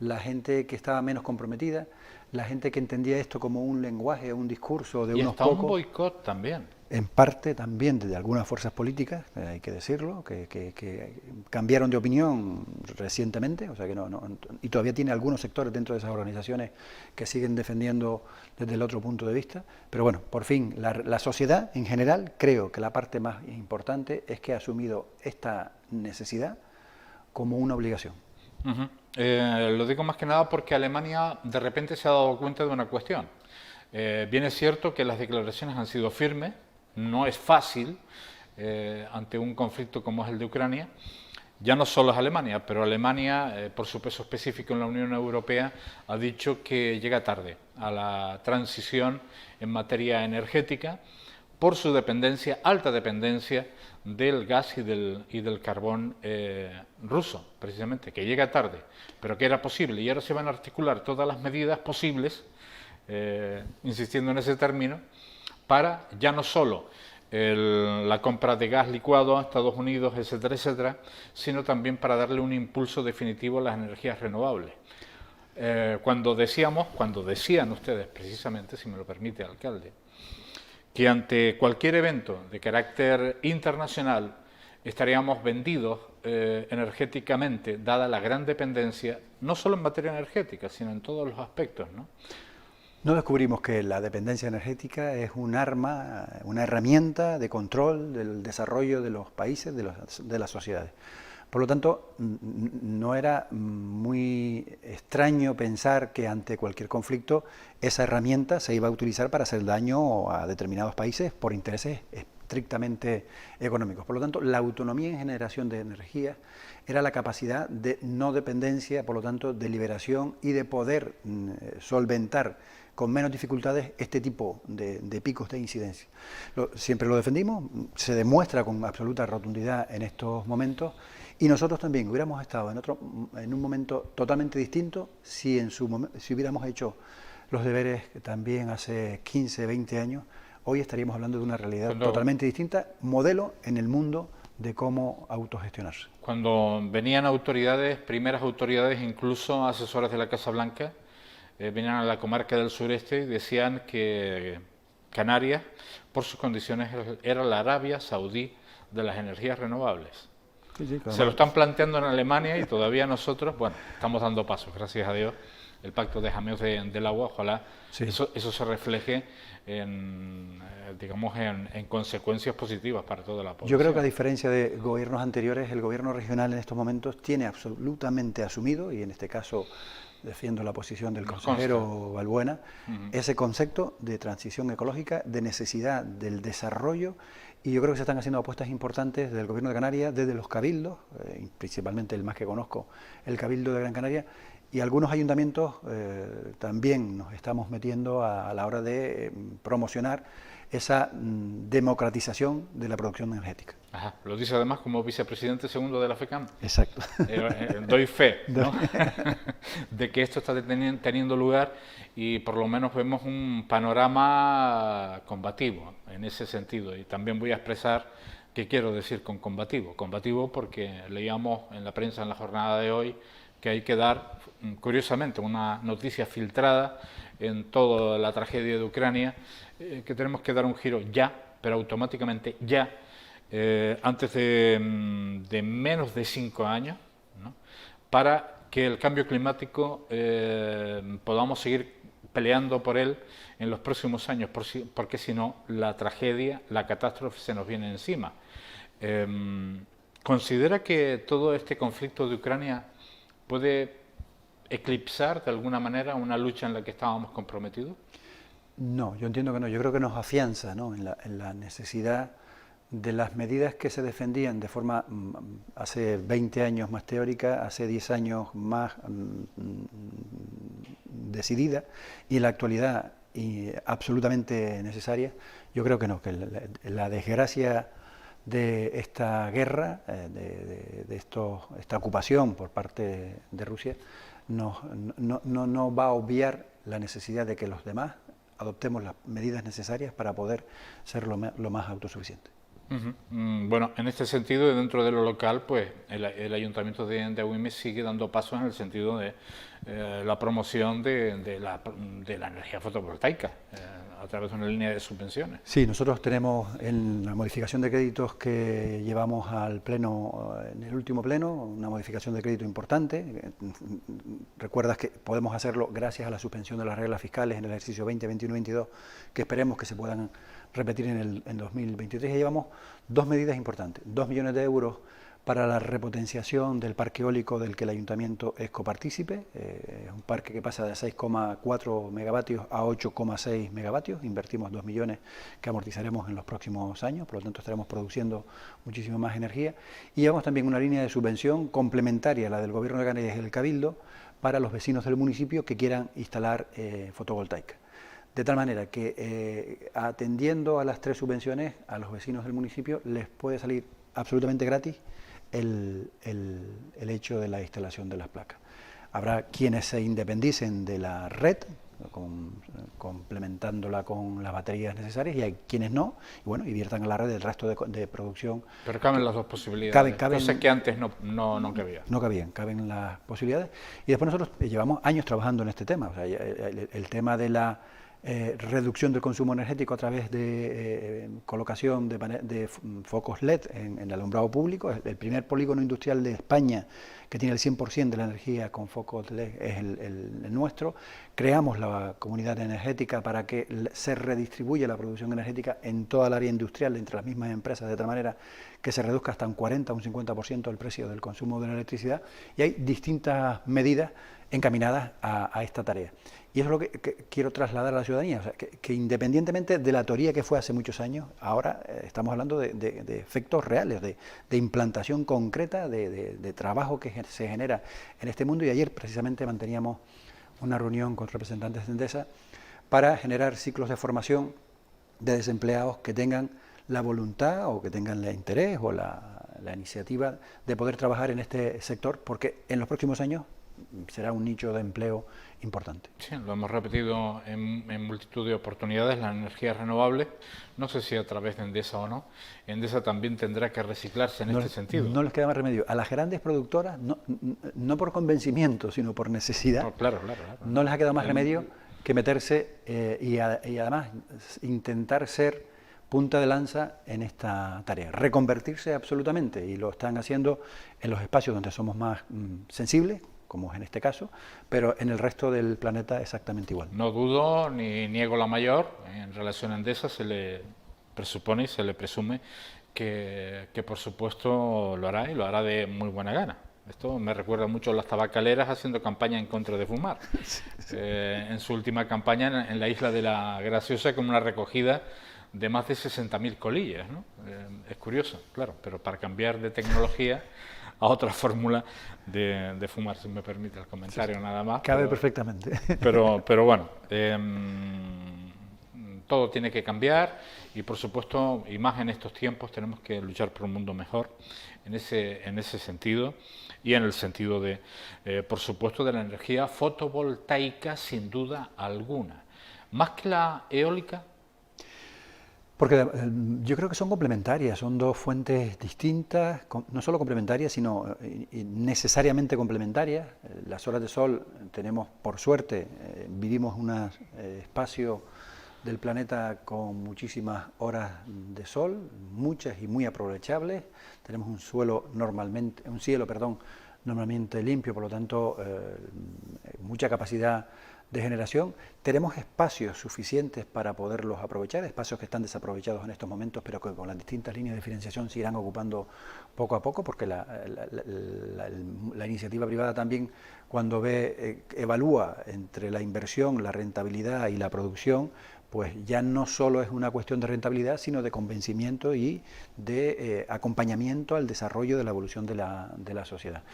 la gente que estaba menos comprometida, la gente que entendía esto como un lenguaje, un discurso de unos pocos... Y un boicot también. En parte también de algunas fuerzas políticas, hay que decirlo, que cambiaron de opinión recientemente, o sea que y todavía tiene algunos sectores dentro de esas organizaciones que siguen defendiendo desde el otro punto de vista, pero bueno, por fin, la sociedad en general, creo que la parte más importante es que ha asumido esta necesidad como una obligación. Lo digo más que nada porque Alemania de repente se ha dado cuenta de una cuestión. Bien es cierto que las declaraciones han sido firmes, no es fácil ante un conflicto como es el de Ucrania. Ya no solo es Alemania, pero Alemania, por su peso específico en la Unión Europea, ha dicho que llega tarde a la transición en materia energética por su dependencia, alta dependencia del gas y del carbón ruso, precisamente, que llega tarde, pero que era posible. Y ahora se van a articular todas las medidas posibles, insistiendo en ese término, para ya no solo la compra de gas licuado a Estados Unidos, etcétera, etcétera, sino también para darle un impulso definitivo a las energías renovables. Cuando decían ustedes, precisamente, si me lo permite, alcalde, que ante cualquier evento de carácter internacional estaríamos vendidos energéticamente, dada la gran dependencia, no solo en materia energética, sino en todos los aspectos, ¿no? No descubrimos que la dependencia energética es un arma, una herramienta de control del desarrollo de los países, de las sociedades. Por lo tanto, no era muy extraño pensar que ante cualquier conflicto esa herramienta se iba a utilizar para hacer daño a determinados países por intereses estrictamente económicos. Por lo tanto, la autonomía en generación de energía era la capacidad de no dependencia, por lo tanto, de liberación y de poder solventar con menos dificultades este tipo de picos de incidencia. Siempre lo defendimos, se demuestra con absoluta rotundidad en estos momentos, y nosotros también hubiéramos estado en un momento totalmente distinto si hubiéramos hecho los deberes también hace 15, 20 años. Hoy estaríamos hablando de una realidad totalmente distinta, modelo en el mundo de cómo autogestionarse. Cuando venían autoridades, primeras autoridades, incluso asesores de la Casa Blanca, venían a la comarca del sureste y decían que Canarias, por sus condiciones, era la Arabia Saudí de las energías renovables. Sí, claro. Se lo están planteando en Alemania y todavía nosotros, bueno, estamos dando pasos, gracias a Dios. El pacto de Jameos del agua, ojalá eso se refleje en consecuencias positivas para toda la población. Yo creo que a diferencia de gobiernos anteriores, el gobierno regional en estos momentos tiene absolutamente asumido, y en este caso defiendo la posición del consejero Balbuena, ese concepto de transición ecológica, de necesidad del desarrollo, y yo creo que se están haciendo apuestas importantes del Gobierno de Canarias, desde los cabildos, principalmente el más que conozco, el Cabildo de Gran Canaria, y algunos ayuntamientos también nos estamos metiendo a la hora de promocionar esa democratización de la producción energética. Ajá, lo dice además como vicepresidente segundo de la FECAM. Exacto. Doy fe, ¿no? de que esto está teniendo lugar y por lo menos vemos un panorama combativo en ese sentido. Y también voy a expresar qué quiero decir con combativo. Combativo porque leíamos en la prensa en la jornada de hoy que hay que dar, curiosamente, una noticia filtrada en toda la tragedia de Ucrania, que tenemos que dar un giro ya, pero automáticamente ya, antes de menos de 5 años, ¿no? Para que el cambio climático podamos seguir peleando por él en los próximos años, porque si no, la tragedia, la catástrofe se nos viene encima. ¿Considera que todo este conflicto de Ucrania puede eclipsar de alguna manera una lucha en la que estábamos comprometidos? No, yo entiendo que no. Yo creo que nos afianza, ¿no?, en la necesidad de las medidas que se defendían de forma hace 20 años más teórica, hace 10 años más decidida, y en la actualidad absolutamente necesaria. Yo creo que no, que la desgracia de esta guerra, esta ocupación por parte de Rusia, no va a obviar la necesidad de que los demás adoptemos las medidas necesarias para poder ser lo más autosuficientes. Bueno, en este sentido, dentro de lo local, pues el Ayuntamiento de Agüimes sigue dando pasos en el sentido de la promoción de la energía fotovoltaica a través de una línea de subvenciones. Sí, nosotros tenemos en la modificación de créditos que llevamos al Pleno, en el último Pleno, una modificación de crédito importante. Recuerdas que podemos hacerlo gracias a la suspensión de las reglas fiscales en el ejercicio 20, 21 y 22, que esperemos que se puedan repetir en 2023. Y llevamos dos medidas importantes: 2 millones de euros para la repotenciación del parque eólico del que el Ayuntamiento es copartícipe, es un parque que pasa de 6,4 megavatios a 8,6 megavatios, invertimos 2 millones que amortizaremos en los próximos años, por lo tanto estaremos produciendo muchísima más energía, y llevamos también una línea de subvención complementaria a la del Gobierno de Canarias y del Cabildo para los vecinos del municipio que quieran instalar fotovoltaica. De tal manera que atendiendo a las 3 subvenciones, a los vecinos del municipio les puede salir absolutamente gratis el hecho de la instalación de las placas. Habrá quienes se independicen de la red, complementándola con las baterías necesarias, y hay quienes no, y bueno, inviertan a la red el resto de producción. Pero caben las dos posibilidades, cosas que antes no cabían. No cabían, caben las posibilidades. Y después nosotros llevamos años trabajando en este tema, o sea, el tema de la reducción del consumo energético a través de colocación de focos LED en el alumbrado público. El primer polígono industrial de España que tiene el 100% de la energía con focos LED es el nuestro. Creamos la comunidad energética para que se redistribuya la producción energética en toda el área industrial entre las mismas empresas, de tal manera que se reduzca hasta un 40 o un 50% el precio del consumo de la electricidad, y hay distintas medidas encaminadas a esta tarea. Y eso es lo que quiero trasladar a la ciudadanía, o sea, que independientemente de la teoría que fue hace muchos años, ahora estamos hablando de efectos reales, de implantación concreta, de trabajo que se genera en este mundo. Y ayer precisamente manteníamos una reunión con representantes de Endesa para generar ciclos de formación de desempleados que tengan la voluntad o que tengan el interés o la iniciativa de poder trabajar en este sector, porque en los próximos años será un nicho de empleo importante. Sí, lo hemos repetido en multitud de oportunidades, la energía renovable, no sé si a través de Endesa o no, Endesa también tendrá que reciclarse en este sentido. No les queda más remedio. A las grandes productoras, no por convencimiento, sino por necesidad, no, claro. No les ha quedado más remedio que meterse y además intentar ser punta de lanza en esta tarea, reconvertirse absolutamente, y lo están haciendo en los espacios donde somos más sensibles, como es en este caso, pero en el resto del planeta exactamente igual. No dudo ni niego la mayor. En relación a Endesa se le presupone y se le presume que por supuesto lo hará, y lo hará de muy buena gana. Esto me recuerda mucho a las tabacaleras haciendo campaña en contra de fumar. Sí. En su última campaña en la isla de la Graciosa, con una recogida de más de 60.000 colillas, ¿no? Es curioso, claro, pero para cambiar de tecnología a otra fórmula de fumar, si me permite el comentario, sí, nada más. Cabe perfectamente. Pero bueno, todo tiene que cambiar y, por supuesto, y más en estos tiempos, tenemos que luchar por un mundo mejor en ese sentido y en el sentido de, por supuesto, de la energía fotovoltaica, sin duda alguna. Más que la eólica. Porque yo creo que son complementarias, son dos fuentes distintas, no solo complementarias, sino necesariamente complementarias. Las horas de sol tenemos, por suerte, vivimos un espacio del planeta con muchísimas horas de sol, muchas y muy aprovechables. Tenemos un cielo normalmente limpio, por lo tanto, mucha capacidad de generación. Tenemos espacios suficientes para poderlos aprovechar, espacios que están desaprovechados en estos momentos, pero que con las distintas líneas de financiación se irán ocupando poco a poco, porque la iniciativa privada también, cuando evalúa entre la inversión, la rentabilidad y la producción, pues ya no solo es una cuestión de rentabilidad, sino de convencimiento y de acompañamiento al desarrollo de la evolución de la sociedad.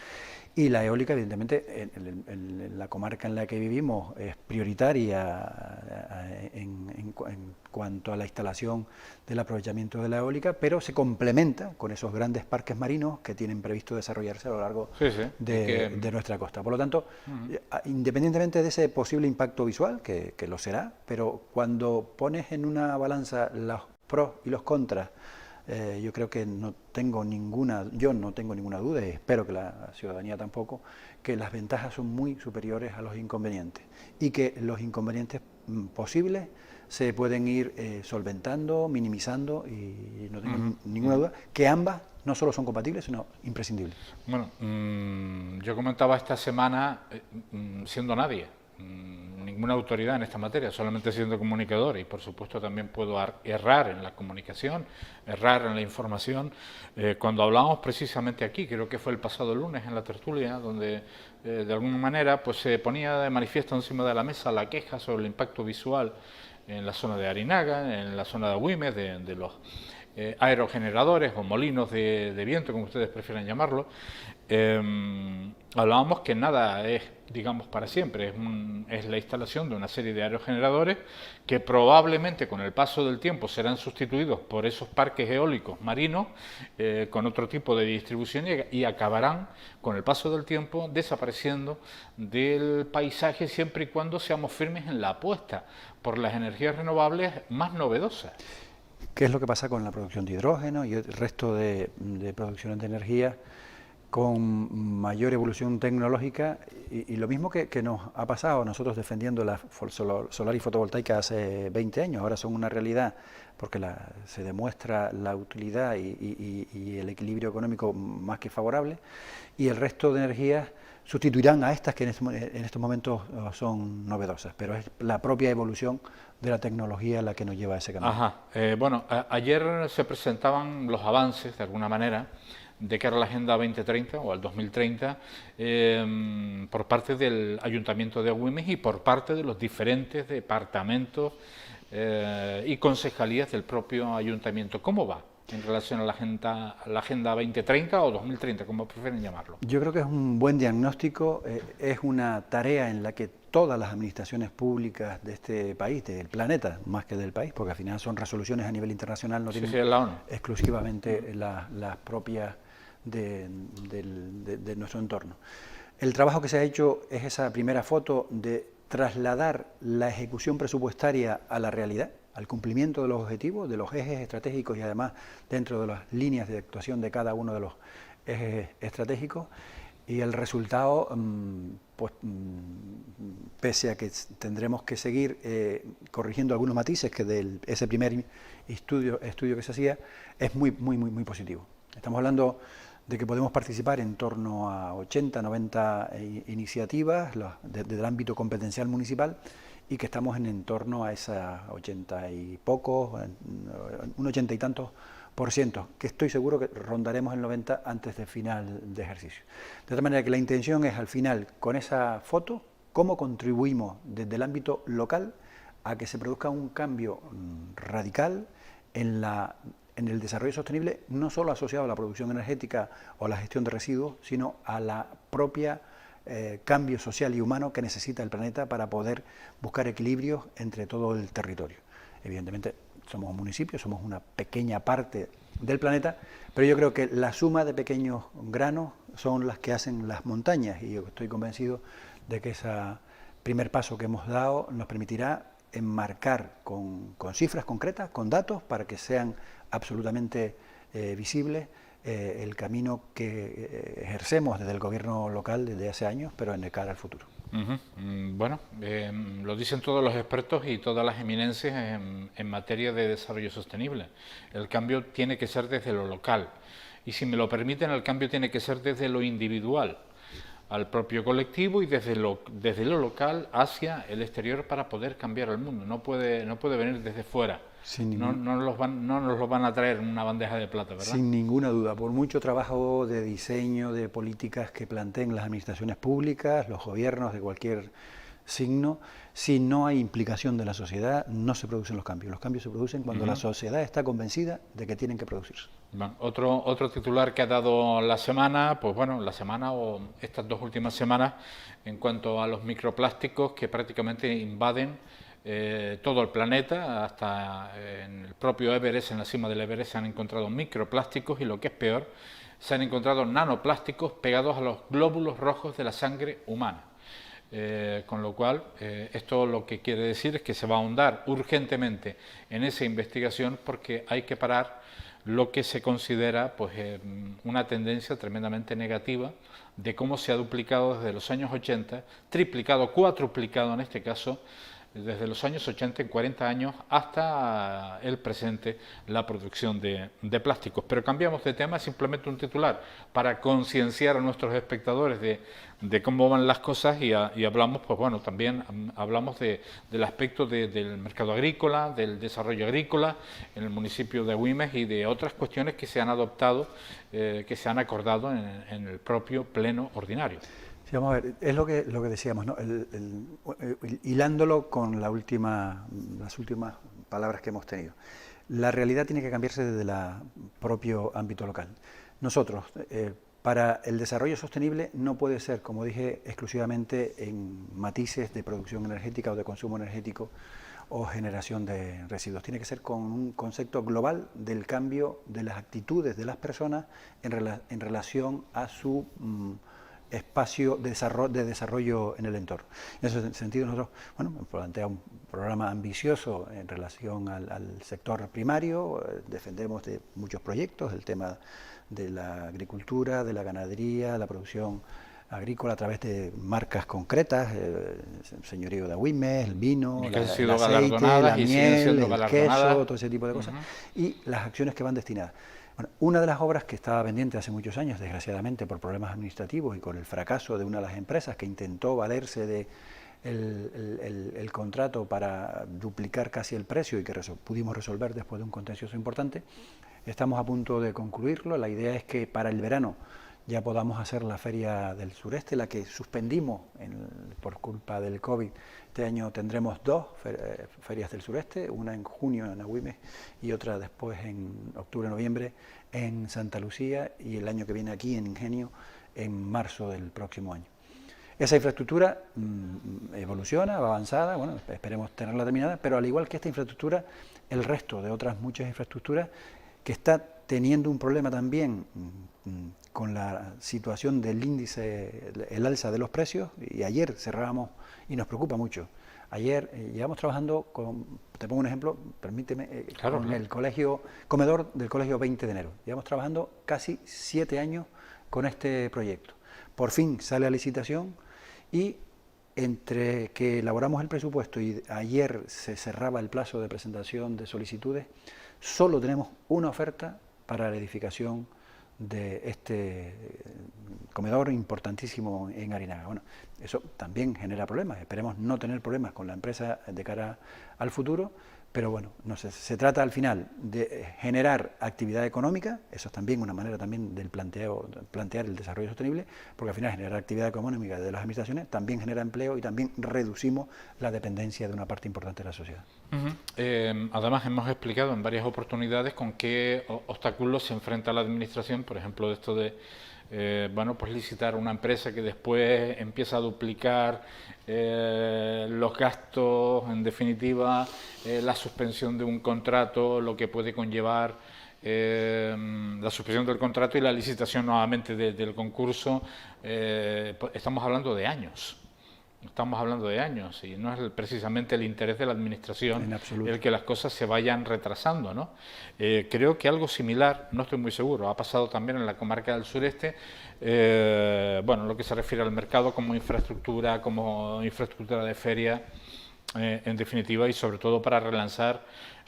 Y la eólica, evidentemente, en la comarca en la que vivimos, es prioritaria en cuanto a la instalación del aprovechamiento de la eólica, pero se complementa con esos grandes parques marinos que tienen previsto desarrollarse a lo largo de nuestra costa. Por lo tanto, independientemente de ese posible impacto visual, que lo será, pero cuando pones en una balanza los pros y los contras, yo creo que no tengo ninguna duda, y espero que la ciudadanía tampoco, que las ventajas son muy superiores a los inconvenientes y que los inconvenientes posibles se pueden ir solventando, minimizando, y no tengo ninguna duda que ambas no solo son compatibles, sino imprescindibles. Bueno, yo comentaba esta semana, siendo nadie, ninguna autoridad en esta materia, solamente siendo comunicador, y por supuesto también puedo errar en la comunicación, errar en la información. Cuando hablábamos precisamente aquí, creo que fue el pasado lunes en la tertulia, donde de alguna manera pues se ponía de manifiesto encima de la mesa la queja sobre el impacto visual en la zona de Arinaga, en la zona de Agüimes, de los aerogeneradores o molinos de viento, como ustedes prefieran llamarlo. Hablábamos que nada es, digamos, para siempre, es la instalación de una serie de aerogeneradores que probablemente con el paso del tiempo serán sustituidos por esos parques eólicos marinos con otro tipo de distribución y acabarán con el paso del tiempo desapareciendo del paisaje, siempre y cuando seamos firmes en la apuesta por las energías renovables más novedosas. ¿Qué es lo que pasa con la producción de hidrógeno y el resto de producciones de energía con mayor evolución tecnológica? Y lo mismo que nos ha pasado nosotros defendiendo la solar y fotovoltaica hace 20 años, ahora son una realidad porque se demuestra la utilidad y el equilibrio económico más que favorable, y el resto de energías sustituirán a estas que en estos momentos son novedosas, pero es la propia evolución de la tecnología la que nos lleva a ese camino. Bueno, ayer se presentaban los avances, de alguna manera, de cara a la Agenda 2030 o al 2030 por parte del Ayuntamiento de Agüimes y por parte de los diferentes departamentos y concejalías del propio Ayuntamiento. ¿Cómo va en relación a la Agenda 2030 o 2030, como prefieren llamarlo? Yo creo que es un buen diagnóstico, es una tarea en la que todas las administraciones públicas de este país, del planeta, más que del país, porque al final son resoluciones a nivel internacional, no tienen la ONU. Exclusivamente las propias de nuestro entorno. El trabajo que se ha hecho es esa primera foto de trasladar la ejecución presupuestaria a la realidad, al cumplimiento de los objetivos, de los ejes estratégicos y además dentro de las líneas de actuación de cada uno de los ejes estratégicos. Y el resultado, pese a que tendremos que seguir corrigiendo algunos matices que de ese primer estudio que se hacía, es muy positivo. Estamos hablando de que podemos participar en torno a 80, 90 iniciativas del ámbito competencial municipal, y que estamos en torno a esas 80 y pocos, un 80 y tantos %, que estoy seguro que rondaremos el 90 antes de final de ejercicio. De tal manera que la intención es, al final, con esa foto, cómo contribuimos desde el ámbito local a que se produzca un cambio radical en el desarrollo sostenible, no solo asociado a la producción energética o la gestión de residuos, sino a la propia cambio social y humano que necesita el planeta para poder buscar equilibrios entre todo el territorio. Evidentemente somos un municipio, somos una pequeña parte del planeta, pero yo creo que la suma de pequeños granos son las que hacen las montañas, y yo estoy convencido de que ese primer paso que hemos dado nos permitirá enmarcar con cifras concretas, con datos, para que sean absolutamente visibles el camino que ejercemos desde el gobierno local desde hace años, pero en el cara al futuro. Bueno, lo dicen todos los expertos y todas las eminencias en materia de desarrollo sostenible. El cambio tiene que ser desde lo local, y si me lo permiten, el cambio tiene que ser desde lo individual al propio colectivo y desde lo local hacia el exterior para poder cambiar el mundo. No puede venir desde fuera. No nos lo van a traer en una bandeja de plata, ¿verdad? Sin ninguna duda. Por mucho trabajo de diseño, de políticas que planteen las administraciones públicas, los gobiernos de cualquier signo, si no hay implicación de la sociedad, no se producen los cambios. Los cambios se producen cuando la sociedad está convencida de que tienen que producirse. Bueno, otro titular que ha dado la semana, pues bueno, la semana o estas 2 últimas semanas, en cuanto a los microplásticos que prácticamente invaden todo el planeta. Hasta en el propio Everest, en la cima del Everest, se han encontrado microplásticos, y lo que es peor, se han encontrado nanoplásticos pegados a los glóbulos rojos de la sangre humana. Con lo cual, esto lo que quiere decir es que se va a ahondar urgentemente en esa investigación, porque hay que parar lo que se considera pues una tendencia tremendamente negativa de cómo se ha duplicado desde los años 80, triplicado, cuatruplicado en este caso, desde los años 80 en 40 años hasta el presente, la producción de plásticos. Pero cambiamos de tema, simplemente un titular para concienciar a nuestros espectadores de cómo van las cosas, y hablamos, pues bueno, también hablamos del aspecto del mercado agrícola, del desarrollo agrícola en el municipio de Güímez, y de otras cuestiones que se han adoptado, que se han acordado en el propio pleno ordinario. Sí, vamos a ver, es lo que decíamos, ¿no? Hilándolo con las últimas palabras que hemos tenido. La realidad tiene que cambiarse desde el propio ámbito local. Nosotros, para el desarrollo sostenible, no puede ser, como dije, exclusivamente en matices de producción energética o de consumo energético o generación de residuos. Tiene que ser con un concepto global del cambio de las actitudes de las personas en relación a su espacio de desarrollo en el entorno. En ese sentido, nosotros planteamos un programa ambicioso en relación al sector primario. Defendemos de muchos proyectos el tema de la agricultura, de la ganadería, la producción agrícola a través de marcas concretas, el señorío de Güímez, el vino, el aceite, la miel, el queso, todo ese tipo de cosas, y las acciones que van destinadas. Bueno, una de las obras que estaba pendiente hace muchos años, desgraciadamente por problemas administrativos y con el fracaso de una de las empresas que intentó valerse de el contrato para duplicar casi el precio, y que pudimos resolver después de un contencioso importante, estamos a punto de concluirlo. La idea es que para el verano ya podamos hacer la Feria del Sureste, la que suspendimos por culpa del COVID. Este año tendremos 2 ferias del sureste, una en junio en Güímez y otra después en octubre-noviembre en Santa Lucía, y el año que viene aquí en Ingenio en marzo del próximo año. Esa infraestructura evoluciona, va avanzada, bueno, esperemos tenerla terminada, pero al igual que esta infraestructura, el resto de otras muchas infraestructuras que está teniendo un problema también con la situación del índice, el alza de los precios, y ayer cerrábamos, y nos preocupa mucho. Ayer llevamos trabajando te pongo un ejemplo, permíteme, con el colegio, comedor del colegio 20 de enero. Llevamos trabajando casi 7 años con este proyecto. Por fin sale a licitación, y entre que elaboramos el presupuesto y ayer se cerraba el plazo de presentación de solicitudes, solo tenemos una oferta para la edificación de este comedor importantísimo en Arinaga. Bueno, eso también genera problemas. Esperemos no tener problemas con la empresa de cara al futuro, pero bueno, no sé, se trata al final de generar actividad económica. Eso es también una manera también del plantear el desarrollo sostenible, porque al final generar actividad económica de las administraciones también genera empleo y también reducimos la dependencia de una parte importante de la sociedad. Además, hemos explicado en varias oportunidades con qué obstáculos se enfrenta la administración, por ejemplo, esto de bueno, pues licitar una empresa que después empieza a duplicar los gastos, en definitiva, la suspensión de un contrato, lo que puede conllevar la suspensión del contrato y la licitación nuevamente del concurso. Estamos hablando de años. Estamos hablando de años y no es precisamente el interés de la Administración el que las cosas se vayan retrasando, ¿no? Creo que algo similar, no estoy muy seguro, ha pasado también en la comarca del sureste, bueno, lo que se refiere al mercado como infraestructura de feria, en definitiva, y sobre todo para relanzar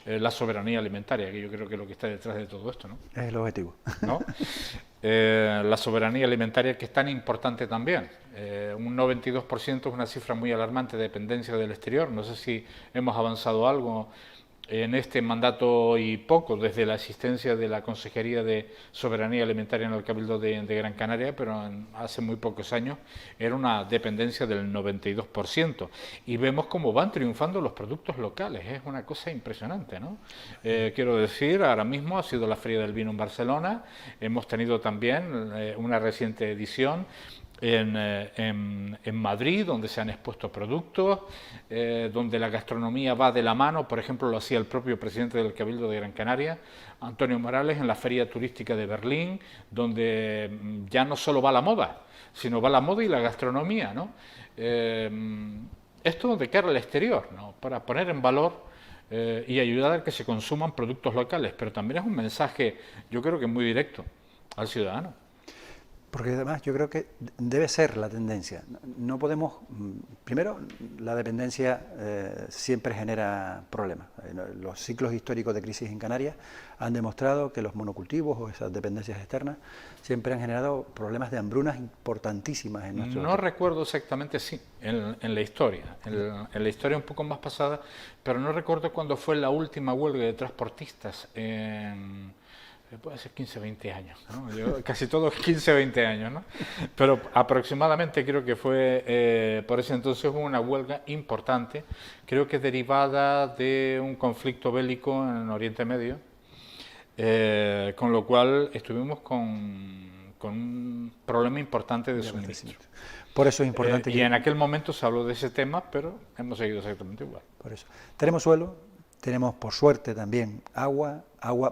la soberanía alimentaria, que yo creo que es lo que está detrás de todo esto, ¿no? Es el objetivo, ¿no? La soberanía alimentaria, que es tan importante también. Un 92% es una cifra muy alarmante de dependencia del exterior. No sé si hemos avanzado algo en este mandato y poco desde la existencia de la Consejería de Soberanía Alimentaria en el Cabildo de Gran Canaria, pero hace muy pocos años era una dependencia del 92%. Y vemos cómo van triunfando los productos locales, es una cosa impresionante, ¿no? Quiero decir, ahora mismo ha sido la Feria del Vino en Barcelona, hemos tenido también una reciente edición en Madrid, donde se han expuesto productos, donde la gastronomía va de la mano. Por ejemplo, lo hacía el propio presidente del Cabildo de Gran Canaria, Antonio Morales, en la Feria Turística de Berlín, donde ya no solo va la moda, sino va la moda y la gastronomía, ¿no? Esto de cara al exterior, ¿no? Para poner en valor y ayudar a que se consuman productos locales, pero también es un mensaje, yo creo que muy directo al ciudadano. Porque además yo creo que debe ser la tendencia. No podemos, primero, la dependencia siempre genera problemas. Los ciclos históricos de crisis en Canarias han demostrado que los monocultivos o esas dependencias externas siempre han generado problemas de hambrunas importantísimas en nuestro... No recuerdo exactamente, sí, en la historia, en la historia un poco más pasada, pero no recuerdo cuándo fue la última huelga de transportistas puede ser 15 o 20 años, ¿no? Casi todos 15 o 20 años, ¿no? Pero aproximadamente creo que fue, por ese entonces hubo una huelga importante, creo que derivada de un conflicto bélico en Oriente Medio, con lo cual estuvimos con un problema importante de suministro. Por eso es importante y en aquel momento se habló de ese tema, pero hemos seguido exactamente igual. Por eso. Tenemos suelo, tenemos por suerte también agua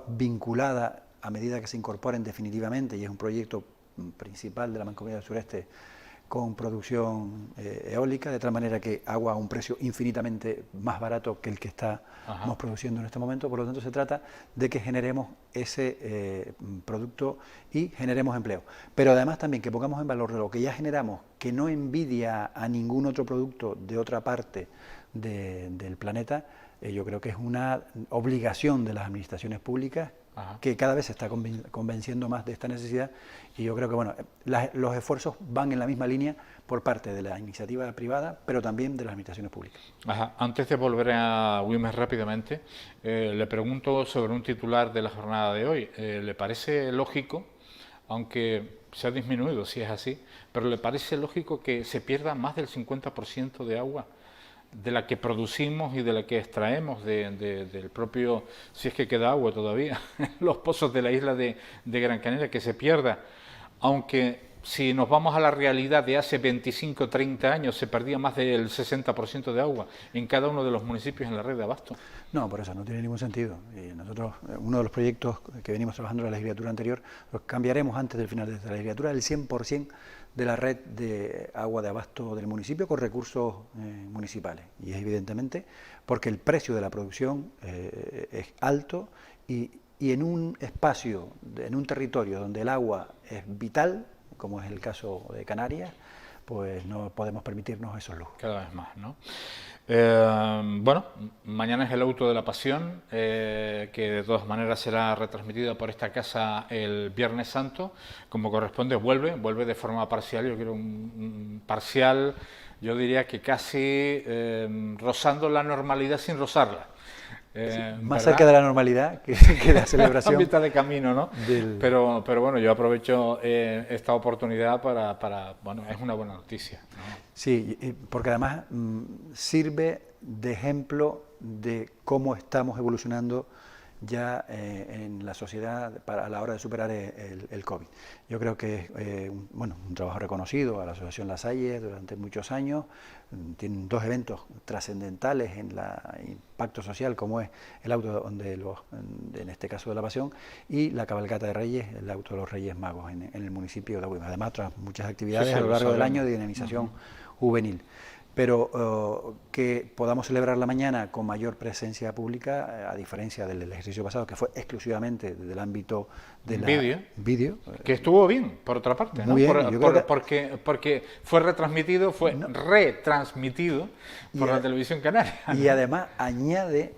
vinculada a medida que se incorporen definitivamente, y es un proyecto principal de la Mancomunidad del Sureste con producción eólica, de tal manera que agua a un precio infinitamente más barato que el que estamos produciendo en este momento. Por lo tanto, se trata de que generemos ese producto y generemos empleo. Pero además también que pongamos en valor lo que ya generamos, que no envidia a ningún otro producto de otra parte del planeta. Yo creo que es una obligación de las administraciones públicas que cada vez se está convenciendo más de esta necesidad, y yo creo que bueno, los esfuerzos van en la misma línea por parte de la iniciativa privada, pero también de las administraciones públicas. Antes de volver a Wilmer rápidamente, le pregunto sobre un titular de la jornada de hoy. ¿Le parece lógico, aunque se ha disminuido si es así, pero le parece lógico que se pierda más del 50% de agua de la que producimos y de la que extraemos del propio, si es que queda agua todavía, los pozos de la isla de Gran Canaria, que se pierda, aunque si nos vamos a la realidad de hace 25 o 30 años se perdía más del 60% de agua en cada uno de los municipios en la red de abasto? No, por eso no tiene ningún sentido. Y nosotros, uno de los proyectos que venimos trabajando en la legislatura anterior, los cambiaremos antes del final de esta legislatura, el 100% de la red de agua de abasto del municipio con recursos municipales. Y es evidentemente porque el precio de la producción es alto y en un espacio, en un territorio donde el agua es vital, como es el caso de Canarias, pues no podemos permitirnos esos lujos. Cada vez más, ¿no? Bueno, mañana es el Auto de la Pasión, que de todas maneras será retransmitida por esta casa el Viernes Santo, como corresponde. Vuelve de forma parcial, yo quiero un parcial, yo diría que casi rozando la normalidad sin rozarla. Más cerca de la normalidad que la celebración. A mitad de camino, ¿no? Pero bueno, yo aprovecho esta oportunidad para, bueno, es una buena noticia, ¿no? Sí, porque además sirve de ejemplo de cómo estamos evolucionando ya en la sociedad a la hora de superar el COVID. Yo creo que es un trabajo reconocido a la Asociación La Salle durante muchos años. Tienen dos eventos trascendentales en el impacto social, como es el auto en este caso de la Pasión, y la cabalgata de Reyes, el auto de los Reyes Magos en el municipio de Agüimes. Además, otras muchas actividades a lo largo del año de dinamización juvenil. Pero que podamos celebrarla mañana con mayor presencia pública, a diferencia del ejercicio pasado, que fue exclusivamente del ámbito de la vídeo. Que estuvo bien, por otra parte, ¿no? Bien, porque fue retransmitido por la televisión canaria. Y además añade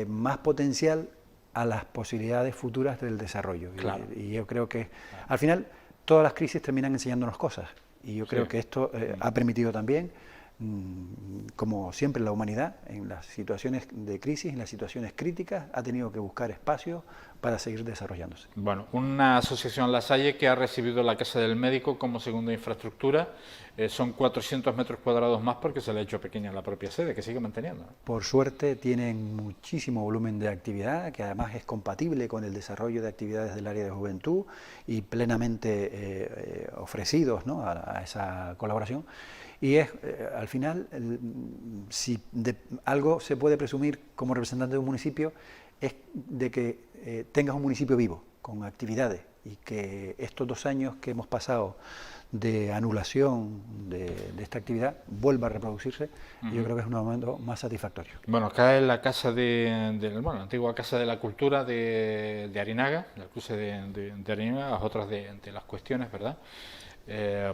más potencial a las posibilidades futuras del desarrollo. Claro. Y yo creo que al final todas las crisis terminan enseñándonos cosas. Y yo creo que esto ha permitido también, como siempre la humanidad, en las situaciones de crisis, en las situaciones críticas, ha tenido que buscar espacios para seguir desarrollándose. Bueno, una asociación La Salle que ha recibido la Casa del Médico como segunda infraestructura, son 400 metros cuadrados más porque se le ha hecho pequeña la propia sede, que sigue manteniendo, ¿no? Por suerte tienen muchísimo volumen de actividad, que además es compatible con el desarrollo de actividades del área de juventud y plenamente ofrecidos, ¿no?, a esa colaboración. Y es, al final, si de algo se puede presumir como representante de un municipio, es de que tengas un municipio vivo, con actividades, y que estos 2 años que hemos pasado de anulación de esta actividad vuelva a reproducirse. Y yo creo que es un momento más satisfactorio. Bueno, acá en la casa la antigua Casa de la Cultura de Arinaga, el cruce de Arinaga, las otras de las cuestiones, ¿verdad?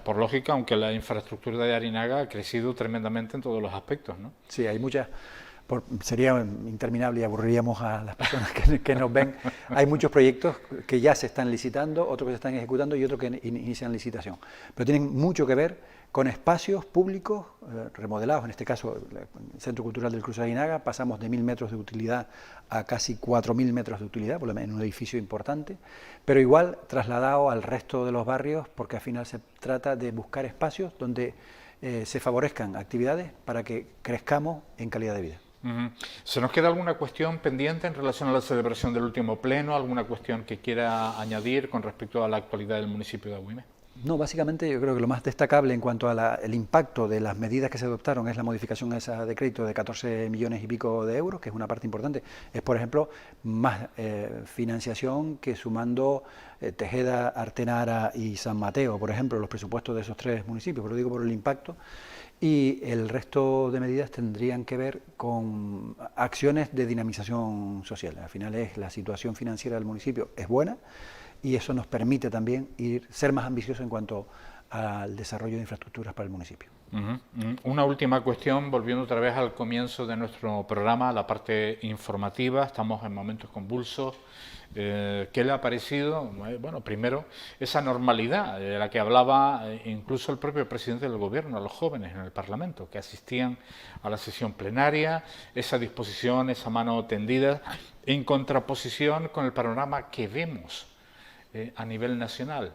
Por lógica, aunque la infraestructura de Arinaga ha crecido tremendamente en todos los aspectos, ¿no? Sí, hay muchas. Sería interminable y aburriríamos a las personas que nos ven. Hay muchos proyectos que ya se están licitando, otros que se están ejecutando y otros que inician licitación. Pero tienen mucho que ver con espacios públicos remodelados, en este caso el Centro Cultural del Cruce de Arinaga. Pasamos de 1.000 metros de utilidad a casi 4.000 metros de utilidad, por lo menos en un edificio importante, pero igual trasladado al resto de los barrios, porque al final se trata de buscar espacios donde se favorezcan actividades para que crezcamos en calidad de vida. ¿Se nos queda alguna cuestión pendiente en relación a la celebración del último pleno? ¿Alguna cuestión que quiera añadir con respecto a la actualidad del municipio de Agüimes? No, básicamente yo creo que lo más destacable en cuanto al impacto de las medidas que se adoptaron es la modificación a esa de crédito de 14 millones y pico de euros, que es una parte importante. Es, por ejemplo, más financiación que sumando Tejeda, Artenara y San Mateo, por ejemplo, los presupuestos de esos 3 municipios, pero digo por el impacto. Y el resto de medidas tendrían que ver con acciones de dinamización social. Al final la situación financiera del municipio es buena y eso nos permite también ser más ambiciosos en cuanto al desarrollo de infraestructuras para el municipio. Una última cuestión, volviendo otra vez al comienzo de nuestro programa, la parte informativa. Estamos en momentos convulsos. ¿Qué le ha parecido? Bueno, primero, esa normalidad de la que hablaba incluso el propio presidente del Gobierno, a los jóvenes en el Parlamento, que asistían a la sesión plenaria, esa disposición, esa mano tendida, en contraposición con el panorama que vemos a nivel nacional.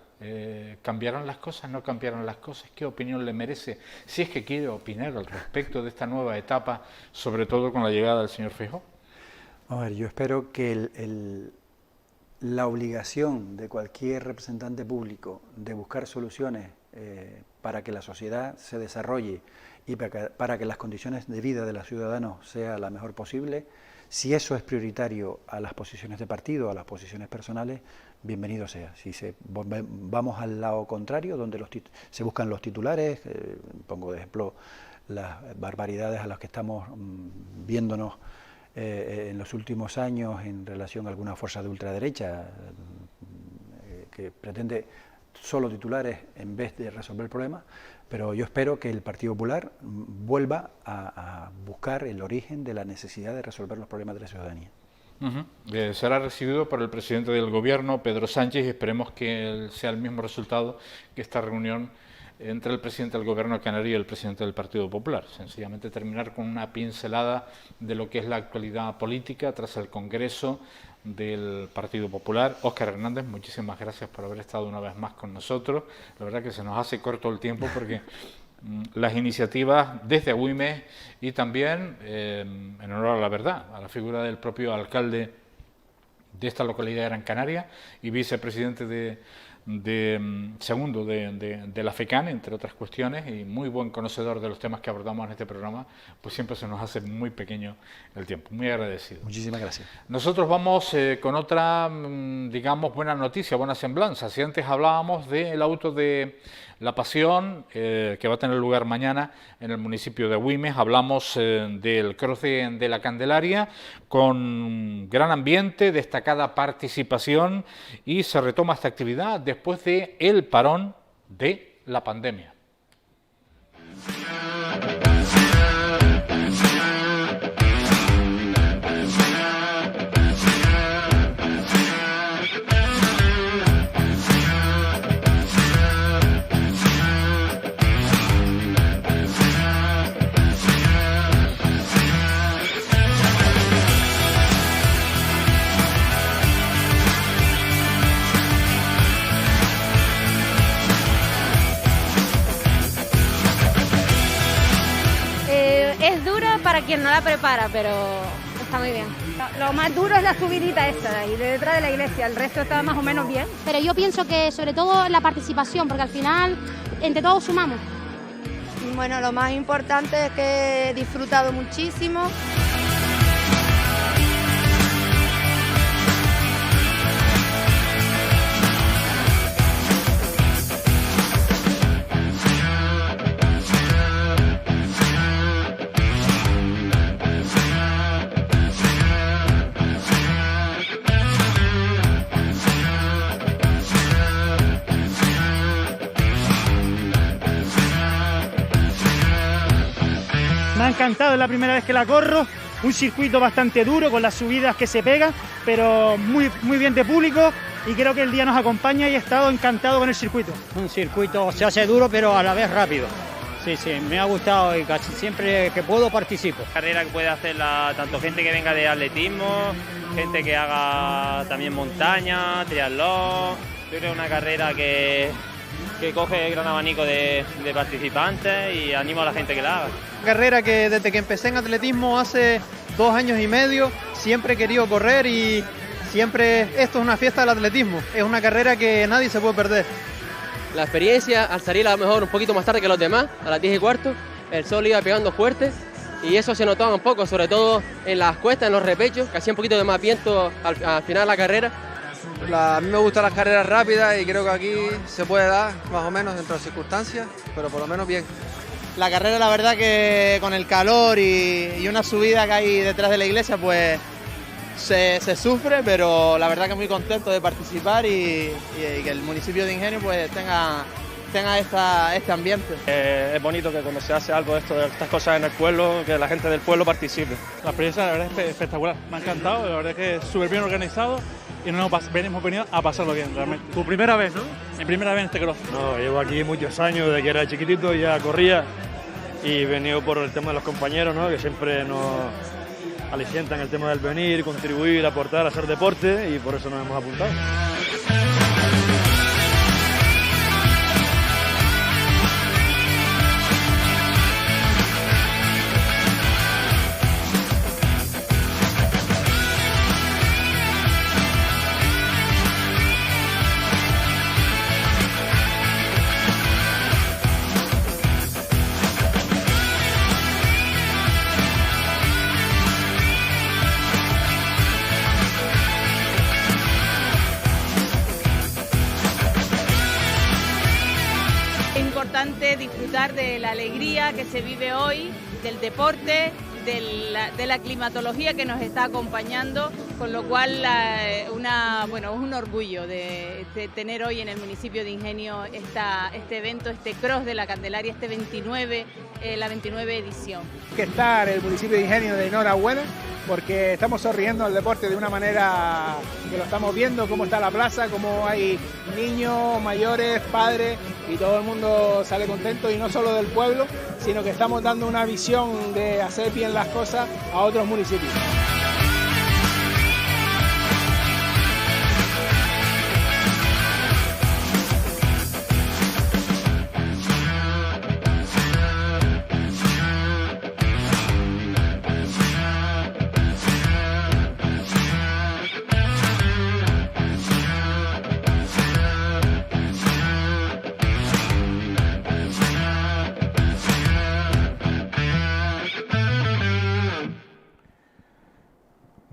¿Cambiaron las cosas? ¿No cambiaron las cosas? ¿Qué opinión le merece? Si es que quiere opinar al respecto de esta nueva etapa, sobre todo con la llegada del señor Feijóo. A ver, yo espero que la obligación de cualquier representante público de buscar soluciones para que la sociedad se desarrolle y para que las condiciones de vida de los ciudadanos sea la mejor posible, si eso es prioritario a las posiciones de partido, a las posiciones personales, bienvenido sea. Si vamos al lado contrario, donde se buscan los titulares, pongo de ejemplo las barbaridades a las que estamos viéndonos en los últimos años en relación a alguna fuerza de ultraderecha que pretende solo titulares en vez de resolver el problema, pero yo espero que el Partido Popular vuelva a buscar el origen de la necesidad de resolver los problemas de la ciudadanía. Será recibido por el presidente del Gobierno, Pedro Sánchez, y esperemos que sea el mismo resultado que esta reunión entre el presidente del Gobierno canario y el presidente del Partido Popular. Sencillamente terminar con una pincelada de lo que es la actualidad política tras el Congreso del Partido Popular. Óscar Hernández, muchísimas gracias por haber estado una vez más con nosotros. La verdad que se nos hace corto el tiempo porque las iniciativas desde Agüimes y también, en honor a la verdad, a la figura del propio alcalde esta localidad de Gran Canaria y vicepresidente segundo de la FECAN, entre otras cuestiones, y muy buen conocedor de los temas que abordamos en este programa, pues siempre se nos hace muy pequeño el tiempo. Muy agradecido. Muchísimas gracias. Nosotros vamos con otra, digamos, buena noticia, buena semblanza. Si antes hablábamos del auto de la Pasión, que va a tener lugar mañana en el municipio de Güímez, hablamos del cruce de la Candelaria, con gran ambiente, destacada participación, y se retoma esta actividad después de el parón de la pandemia. Es duro para quien no la prepara, pero está muy bien. Lo más duro es la subidita esta de ahí, de detrás de la iglesia, el resto está más o menos bien. Pero yo pienso que sobre todo la participación, porque al final entre todos sumamos. Bueno, lo más importante es que he disfrutado muchísimo. Me ha encantado, es la primera vez que la corro, un circuito bastante duro con las subidas que se pegan, pero muy bien de público, y creo que el día nos acompaña y he estado encantado con el circuito. Un circuito se hace duro pero a la vez rápido. Sí, me ha gustado y casi siempre que puedo participo. Carrera que puede hacer tanto gente que venga de atletismo, gente que haga también montaña, triatlón. Yo creo que es una carrera que coge gran abanico de participantes y animo a la gente que la haga. Carrera que desde que empecé en atletismo hace 2 años y medio siempre he querido correr y siempre esto es una fiesta del atletismo, es una carrera que nadie se puede perder. La experiencia, al salir a lo mejor un poquito más tarde que los demás, a las 10:15, el sol iba pegando fuerte y eso se notaba un poco, sobre todo en las cuestas, en los repechos, que hacía un poquito de más viento al final de la carrera. A mí me gustan las carreras rápidas y creo que aquí se puede dar más o menos dentro de las circunstancias, pero por lo menos bien. La carrera, la verdad que con el calor y una subida que hay detrás de la iglesia, pues se sufre, pero la verdad que muy contento de participar y que el municipio de Ingenio pues tenga este ambiente. Es bonito que cuando se hace algo de estas cosas en el pueblo, que la gente del pueblo participe. La experiencia la verdad es espectacular, me ha encantado, la verdad es que es súper bien organizado y hemos venido a pasarlo bien realmente. ¿Tu primera vez, no? Mi primera vez en este cross. No, llevo aquí muchos años, desde que era chiquitito ya corría y he venido por el tema de los compañeros, ¿no? Que siempre nos alicientan el tema del venir, contribuir, aportar, hacer deporte y por eso nos hemos apuntado. Disfrutar de la alegría que se vive hoy, del deporte, de la climatología que nos está acompañando, con lo cual es un orgullo de tener hoy en el municipio de Ingenio este evento, este cross de la Candelaria, la 29 edición. Que está el municipio de Ingenio de enhorabuena, porque estamos sonriendo al deporte de una manera que lo estamos viendo, cómo está la plaza, cómo hay niños, mayores, padres y todo el mundo sale contento, y no solo del pueblo, sino que estamos dando una visión de hacer bien las cosas a otros municipios.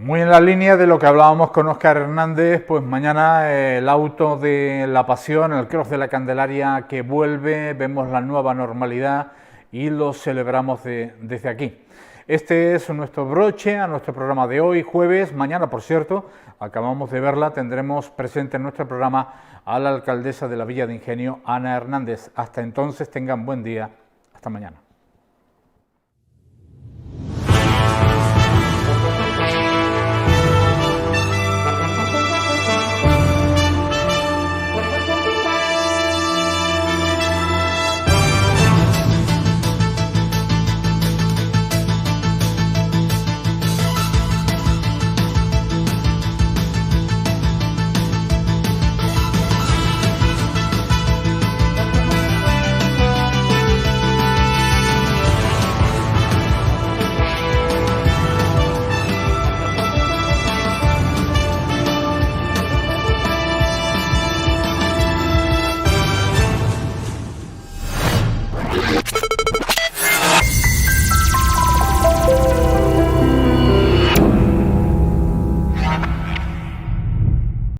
Muy en la línea de lo que hablábamos con Óscar Hernández, pues mañana el auto de la Pasión, el Cross de la Candelaria que vuelve, vemos la nueva normalidad y lo celebramos desde aquí. Este es nuestro broche a nuestro programa de hoy, jueves. Mañana, por cierto, acabamos de verla, tendremos presente en nuestro programa a la alcaldesa de la Villa de Ingenio, Ana Hernández. Hasta entonces, tengan buen día. Hasta mañana.